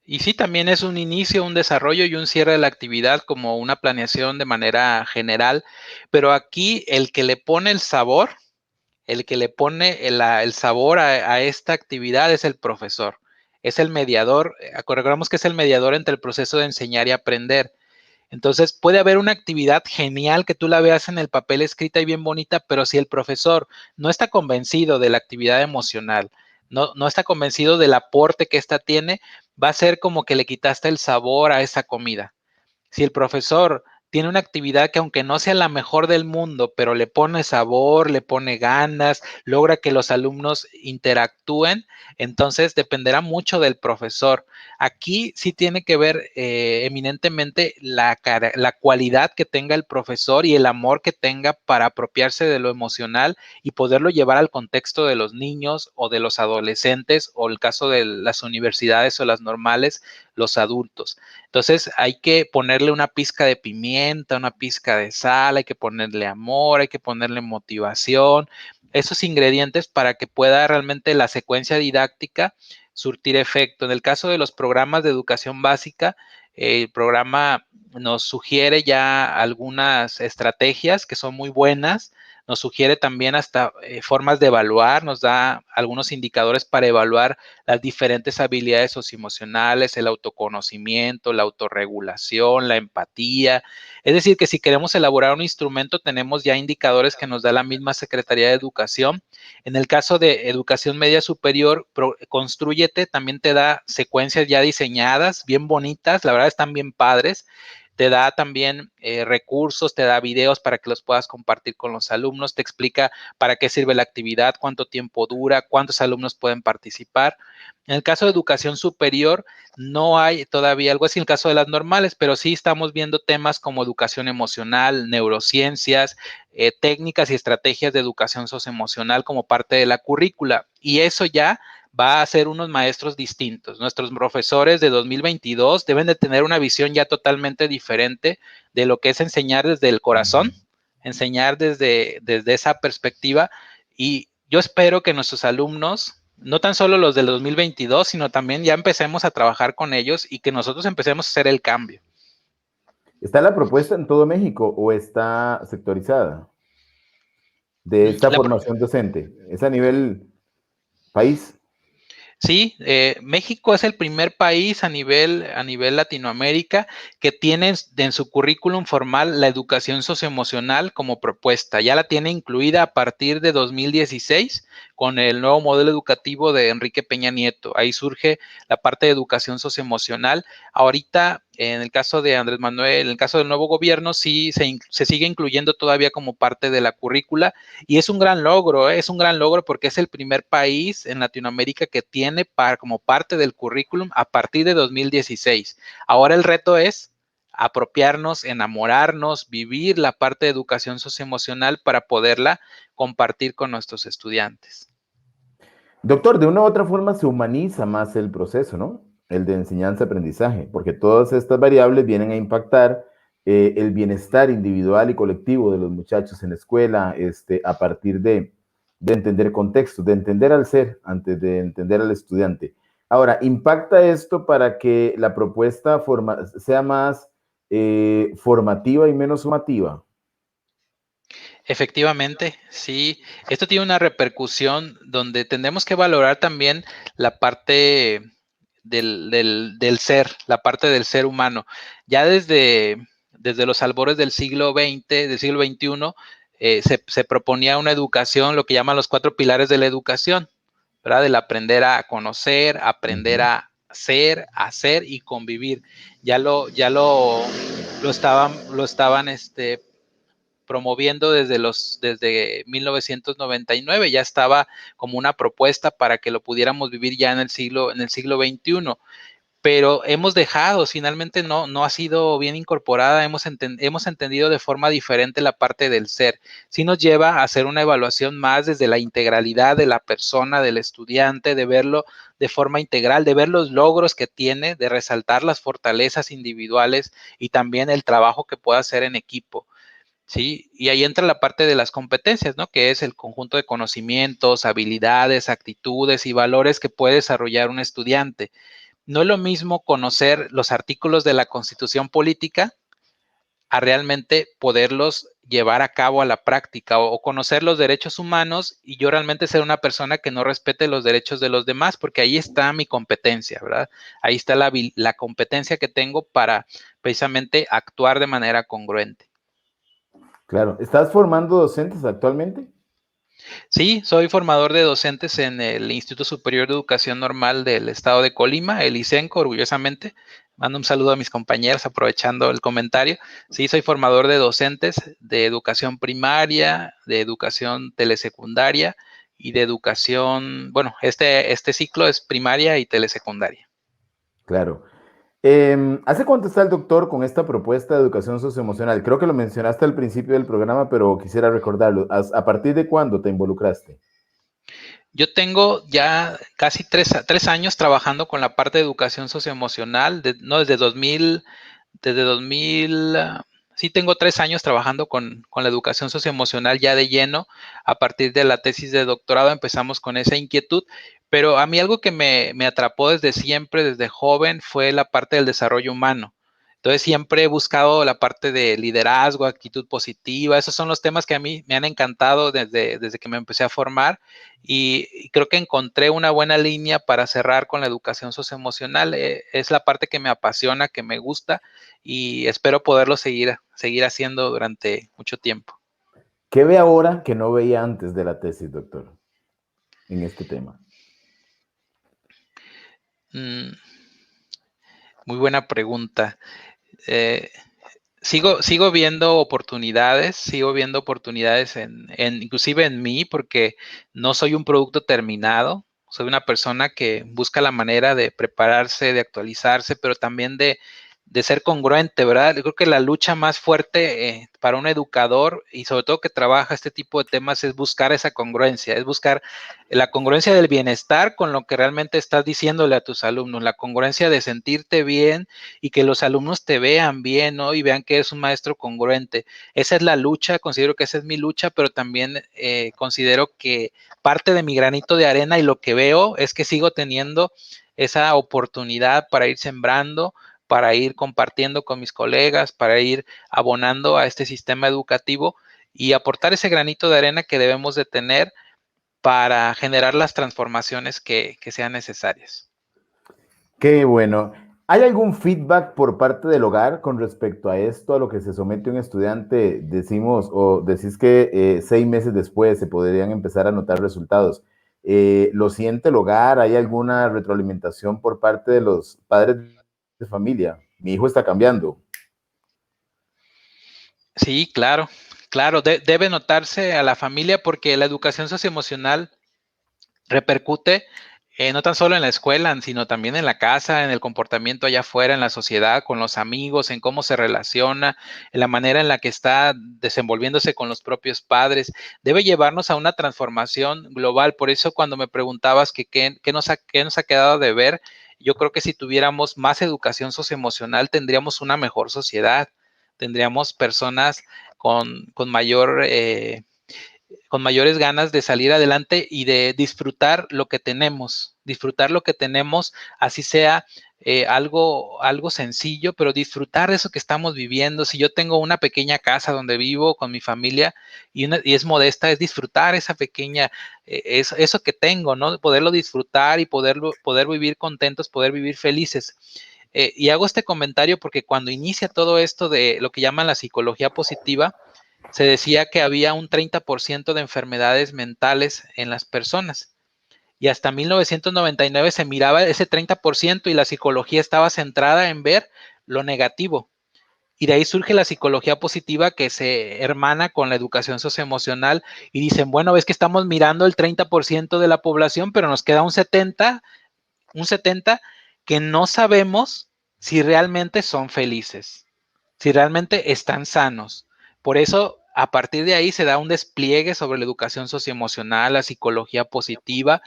y sí, también es un inicio, un desarrollo y un cierre de la actividad como una planeación de manera general, pero aquí el que le pone el sabor, el que le pone el sabor a esta actividad es el profesor, es el mediador. Recordemos que es el mediador entre el proceso de enseñar y aprender. Entonces puede haber una actividad genial que tú la veas en el papel escrita y bien bonita, pero si el profesor no está convencido de la actividad emocional, no está convencido del aporte que ésta tiene, va a ser como que le quitaste el sabor a esa comida. Si el profesor tiene una actividad que aunque no sea la mejor del mundo, pero le pone sabor, le pone ganas, logra que los alumnos interactúen, entonces dependerá mucho del profesor. Aquí sí tiene que ver eminentemente la cualidad que tenga el profesor y el amor que tenga para apropiarse de lo emocional y poderlo llevar al contexto de los niños o de los adolescentes, o el caso de las universidades o las normales, los adultos. Entonces hay que ponerle una pizca de pimienta, una pizca de sal, hay que ponerle amor, hay que ponerle motivación, esos ingredientes para que pueda realmente la secuencia didáctica surtir efecto. En el caso de los programas de educación básica, el programa nos sugiere ya algunas estrategias que son muy buenas, nos sugiere también hasta formas de evaluar, nos da algunos indicadores para evaluar las diferentes habilidades socioemocionales, el autoconocimiento, la autorregulación, la empatía. Es decir, que si queremos elaborar un instrumento, tenemos ya indicadores que nos da la misma Secretaría de Educación. En el caso de educación media superior, Constrúyete también te da secuencias ya diseñadas, bien bonitas, la verdad están bien padres. Te da también recursos, te da videos para que los puedas compartir con los alumnos, te explica para qué sirve la actividad, cuánto tiempo dura, cuántos alumnos pueden participar. En el caso de educación superior, no hay todavía algo así en el caso de las normales, pero sí estamos viendo temas como educación emocional, neurociencias, técnicas y estrategias de educación socioemocional como parte de la currícula. Y eso ya va a ser unos maestros distintos. Nuestros profesores de 2022 deben de tener una visión ya totalmente diferente de lo que es enseñar desde el corazón, enseñar desde esa perspectiva, y yo espero que nuestros alumnos, no tan solo los del 2022, sino también ya empecemos a trabajar con ellos y que nosotros empecemos a hacer el cambio. ¿Está la propuesta en todo México o está sectorizada de esta La, formación docente? ¿Es a nivel país? Sí, México es el primer país a nivel Latinoamérica que tiene en su currículum formal la educación socioemocional como propuesta. Ya la tiene incluida a partir de 2016 con el nuevo modelo educativo de Enrique Peña Nieto. Ahí surge la parte de educación socioemocional. Ahorita, en el caso de Andrés Manuel, en el caso del nuevo gobierno, sí se sigue incluyendo todavía como parte de la currícula y es un gran logro, es un gran logro porque es el primer país en Latinoamérica que tiene como parte del currículum a partir de 2016. Ahora el reto es apropiarnos, enamorarnos, vivir la parte de educación socioemocional para poderla compartir con nuestros estudiantes. Doctor, de una u otra forma se humaniza más el proceso, ¿no? El de enseñanza-aprendizaje, porque todas estas variables vienen a impactar el bienestar individual y colectivo de los muchachos en la escuela, a partir de entender contextos, de entender al ser antes de entender al estudiante. Ahora, ¿impacta esto para que la propuesta sea más formativa y menos sumativa? Efectivamente, sí. Esto tiene una repercusión donde tenemos que valorar también la parte del ser, la parte del ser humano. Ya desde los albores del siglo XX, del siglo XXI, se proponía una educación, lo que llaman los 4 pilares de la educación, ¿verdad? Del aprender a conocer, aprender Ujú. a ser, hacer y convivir. Lo estaban promoviendo desde 1999, ya estaba como una propuesta para que lo pudiéramos vivir ya en el siglo XXI, pero hemos dejado, finalmente no ha sido bien incorporada, hemos entendido de forma diferente la parte del ser. Sí nos lleva a hacer una evaluación más desde la integralidad de la persona, del estudiante, de verlo de forma integral, de ver los logros que tiene, de resaltar las fortalezas individuales y también el trabajo que puede hacer en equipo. Sí, y ahí entra la parte de las competencias, ¿no? Que es el conjunto de conocimientos, habilidades, actitudes y valores que puede desarrollar un estudiante. No es lo mismo conocer los artículos de la Constitución política a realmente poderlos llevar a cabo a la práctica o conocer los derechos humanos y yo realmente ser una persona que no respete los derechos de los demás, porque ahí está mi competencia, ¿verdad? Ahí está la competencia que tengo para precisamente actuar de manera congruente. Claro. ¿Estás formando docentes actualmente? Sí, soy formador de docentes en el Instituto Superior de Educación Normal del Estado de Colima, el ICENCO, orgullosamente. Mando un saludo a mis compañeros aprovechando el comentario. Sí, soy formador de docentes de educación primaria, de educación telesecundaria y de educación, bueno, este ciclo es primaria y telesecundaria. Claro. ¿Hace cuánto está el doctor con esta propuesta de educación socioemocional? Creo que lo mencionaste al principio del programa, pero quisiera recordarlo. ¿A partir de cuándo te involucraste? Yo tengo ya casi 3 años trabajando con la parte de educación socioemocional, no desde 2000, sí tengo 3 años trabajando con la educación socioemocional ya de lleno. A partir de la tesis de doctorado empezamos con esa inquietud, pero a mí algo que me atrapó desde siempre, desde joven, fue la parte del desarrollo humano. Entonces siempre he buscado la parte de liderazgo, actitud positiva. Esos son los temas que a mí me han encantado desde que me empecé a formar y creo que encontré una buena línea para cerrar con la educación socioemocional. Es la parte que me apasiona, que me gusta y espero poderlo seguir haciendo durante mucho tiempo. ¿Qué ve ahora que no veía antes de la tesis, doctor, en este tema? Mm, muy buena pregunta. Eh, sigo viendo oportunidades inclusive en mí, porque no soy un producto terminado. Soy una persona que busca la manera de prepararse, de actualizarse, pero también de ser congruente, ¿verdad? Yo creo que la lucha más fuerte para un educador y sobre todo que trabaja este tipo de temas es buscar esa congruencia, es buscar la congruencia del bienestar con lo que realmente estás diciéndole a tus alumnos, la congruencia de sentirte bien y que los alumnos te vean bien, ¿no? Y vean que eres un maestro congruente. Esa es la lucha, considero que esa es mi lucha, pero también considero que parte de mi granito de arena y lo que veo es que sigo teniendo esa oportunidad para ir sembrando, para ir compartiendo con mis colegas, para ir abonando a este sistema educativo y aportar ese granito de arena que debemos de tener para generar las transformaciones que sean necesarias. Qué bueno. ¿Hay algún feedback por parte del hogar con respecto a esto, a lo que se somete un estudiante? Decimos o decís que 6 meses después se podrían empezar a notar resultados. ¿Lo siente el hogar? ¿Hay alguna retroalimentación por parte de los padres de familia? Mi hijo está cambiando. Sí, claro, claro, debe notarse a la familia porque la educación socioemocional repercute no tan solo en la escuela, sino también en la casa, en el comportamiento allá afuera, en la sociedad, con los amigos, en cómo se relaciona, en la manera en la que está desenvolviéndose con los propios padres. Debe llevarnos a una transformación global. Por eso cuando me preguntabas que qué nos ha quedado de ver, yo creo que si tuviéramos más educación socioemocional, tendríamos una mejor sociedad, tendríamos personas con mayor con mayores ganas de salir adelante y de disfrutar lo que tenemos, así sea algo sencillo, pero disfrutar de eso que estamos viviendo. Si yo tengo una pequeña casa donde vivo con mi familia y es modesta, es disfrutar esa pequeña, eso que tengo, ¿no? Poderlo disfrutar y poder vivir contentos, poder vivir felices. Y hago este comentario porque cuando inicia todo esto de lo que llaman la psicología positiva, se decía que había un 30% de enfermedades mentales en las personas. Y hasta 1999 se miraba ese 30% y la psicología estaba centrada en ver lo negativo. Y de ahí surge la psicología positiva que se hermana con la educación socioemocional y dicen, bueno, ves que estamos mirando el 30% de la población, pero nos queda un 70 que no sabemos si realmente son felices, si realmente están sanos. Por eso, a partir de ahí se da un despliegue sobre la educación socioemocional, la psicología positiva,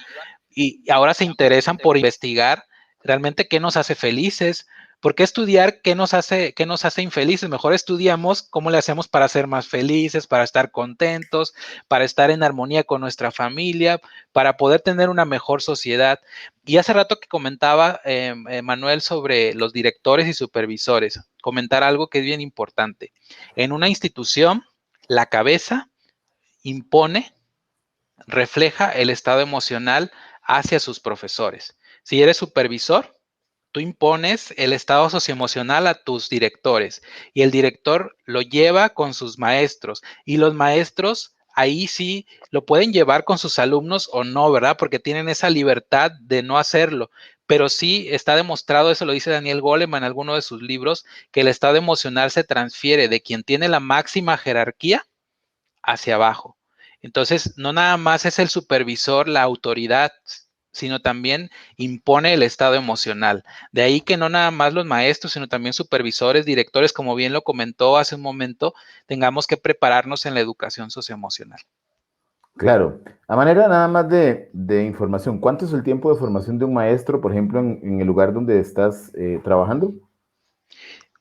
y ahora se interesan por investigar realmente qué nos hace felices. ¿Por qué estudiar qué nos hace infelices? Mejor estudiamos cómo le hacemos para ser más felices, para estar contentos, para estar en armonía con nuestra familia, para poder tener una mejor sociedad. Y hace rato que comentaba Manuel sobre los directores y supervisores, comentar algo que es bien importante. En una institución, la cabeza impone, refleja el estado emocional hacia sus profesores. Si eres supervisor, tú impones el estado socioemocional a tus directores y el director lo lleva con sus maestros y los maestros ahí sí lo pueden llevar con sus alumnos o no, ¿verdad? Porque tienen esa libertad de no hacerlo. Pero sí está demostrado, eso lo dice Daniel Goleman en alguno de sus libros, que el estado emocional se transfiere de quien tiene la máxima jerarquía hacia abajo. Entonces, no nada más es el supervisor, la autoridad, sino también impone el estado emocional. De ahí que no nada más los maestros, sino también supervisores, directores, como bien lo comentó hace un momento, tengamos que prepararnos en la educación socioemocional. Claro. A manera nada más de información, ¿cuánto es el tiempo de formación de un maestro, por ejemplo, en el lugar donde estás trabajando?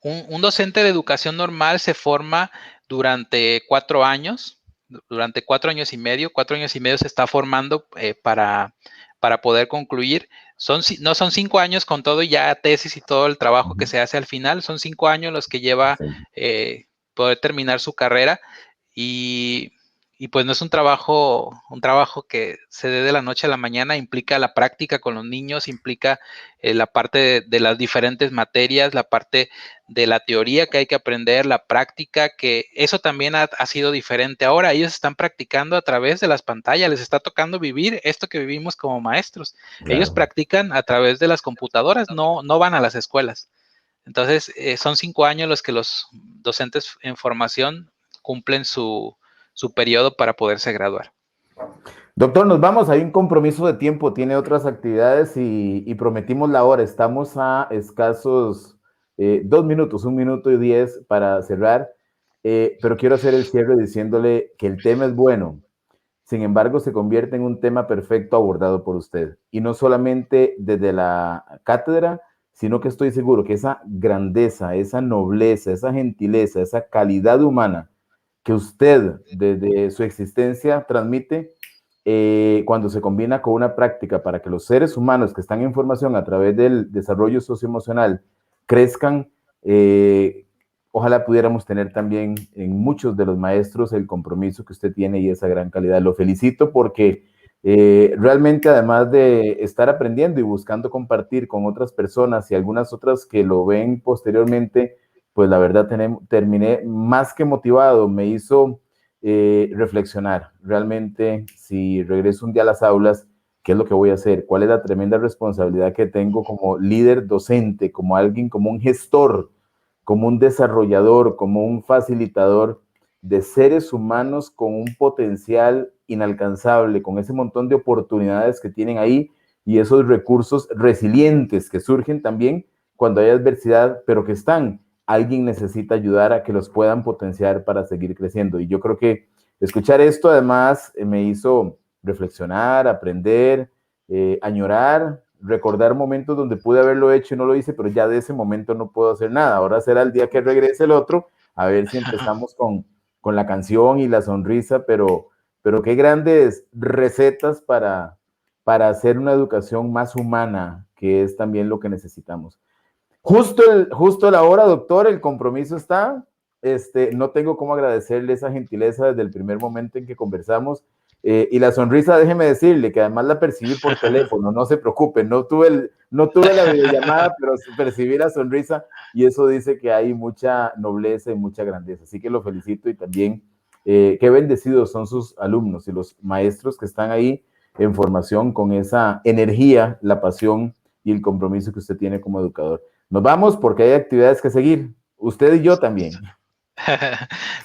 Un docente de educación normal se forma durante 4 años, durante 4 años y medio. 4 años y medio se está formando para poder concluir. No son 5 años con todo y ya tesis y todo el trabajo que Ujú. se hace al final, son 5 años los que lleva Excelente. poder terminar su carrera y, y pues no es un trabajo que se dé de la noche a la mañana, implica la práctica con los niños, implica la parte de las diferentes materias, la parte de la teoría que hay que aprender, la práctica, que eso también ha sido diferente ahora. Ellos están practicando a través de las pantallas, les está tocando vivir esto que vivimos como maestros. Ellos Claro. practican a través de las computadoras, no van a las escuelas. Entonces, son 5 años los que los docentes en formación cumplen su periodo para poderse graduar. Doctor, nos vamos, hay un compromiso de tiempo, tiene otras actividades y prometimos la hora. Estamos a escasos 2 minutos, 1 minuto y 10 para cerrar, pero quiero hacer el cierre diciéndole que el tema es bueno. Sin embargo, se convierte en un tema perfecto abordado por usted. Y no solamente desde la cátedra, sino que estoy seguro que esa grandeza, esa nobleza, esa gentileza, esa calidad humana que usted desde su existencia transmite, cuando se combina con una práctica para que los seres humanos que están en formación a través del desarrollo socioemocional crezcan. Ojalá pudiéramos tener también en muchos de los maestros el compromiso que usted tiene y esa gran calidad. Lo felicito porque realmente, además de estar aprendiendo y buscando compartir con otras personas y algunas otras que lo ven posteriormente, pues la verdad terminé más que motivado, me hizo reflexionar. Realmente, si regreso un día a las aulas, ¿qué es lo que voy a hacer? ¿Cuál es la tremenda responsabilidad que tengo como líder docente, como alguien, como un gestor, como un desarrollador, como un facilitador de seres humanos con un potencial inalcanzable, con ese montón de oportunidades que tienen ahí y esos recursos resilientes que surgen también cuando hay adversidad, pero que están? Alguien necesita ayudar a que los puedan potenciar para seguir creciendo. Y yo creo que escuchar esto además me hizo reflexionar, aprender, añorar, recordar momentos donde pude haberlo hecho y no lo hice, pero ya de ese momento no puedo hacer nada. Ahora será el día que regrese el otro, a ver si empezamos con la canción y la sonrisa, pero qué grandes recetas para hacer una educación más humana, que es también lo que necesitamos. Justo a la hora, doctor, el compromiso está. No tengo cómo agradecerle esa gentileza desde el primer momento en que conversamos. Y la sonrisa, déjeme decirle que además la percibí por teléfono, no se preocupe, no tuve la videollamada, pero percibí la sonrisa y eso dice que hay mucha nobleza y mucha grandeza. Así que lo felicito y también qué bendecidos son sus alumnos y los maestros que están ahí en formación con esa energía, la pasión y el compromiso que usted tiene como educador. Nos vamos porque hay actividades que seguir. Usted y yo también.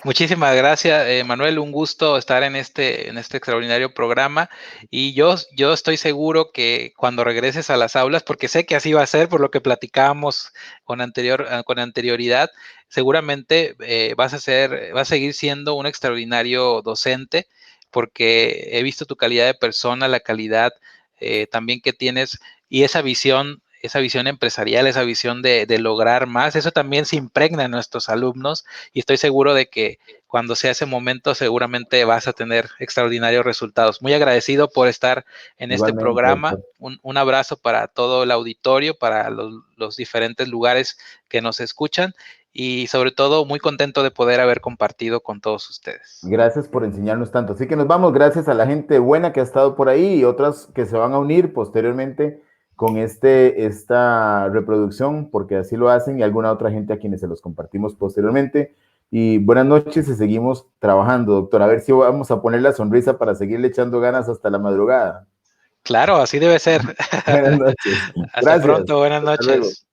Muchísimas gracias, Manuel. Un gusto estar en este extraordinario programa. Y yo estoy seguro que cuando regreses a las aulas, porque sé que así va a ser, por lo que platicábamos con anterioridad, seguramente vas a seguir siendo un extraordinario docente, porque he visto tu calidad de persona, la calidad también que tienes y esa visión empresarial, esa visión de lograr más, eso también se impregna en nuestros alumnos y estoy seguro de que cuando sea ese momento seguramente vas a tener extraordinarios resultados. Muy agradecido por estar en este Igualmente, programa. doctor. Un abrazo para todo el auditorio, para los diferentes lugares que nos escuchan y sobre todo muy contento de poder haber compartido con todos ustedes. Gracias por enseñarnos tanto. Así que nos vamos, gracias a la gente buena que ha estado por ahí y otras que se van a unir posteriormente con esta reproducción, porque así lo hacen, y alguna otra gente a quienes se los compartimos posteriormente. Y buenas noches y seguimos trabajando, doctor. A ver si vamos a poner la sonrisa para seguirle echando ganas hasta la madrugada. Claro, así debe ser. Buenas noches. Hasta Gracias. pronto, buenas Hasta luego. noches.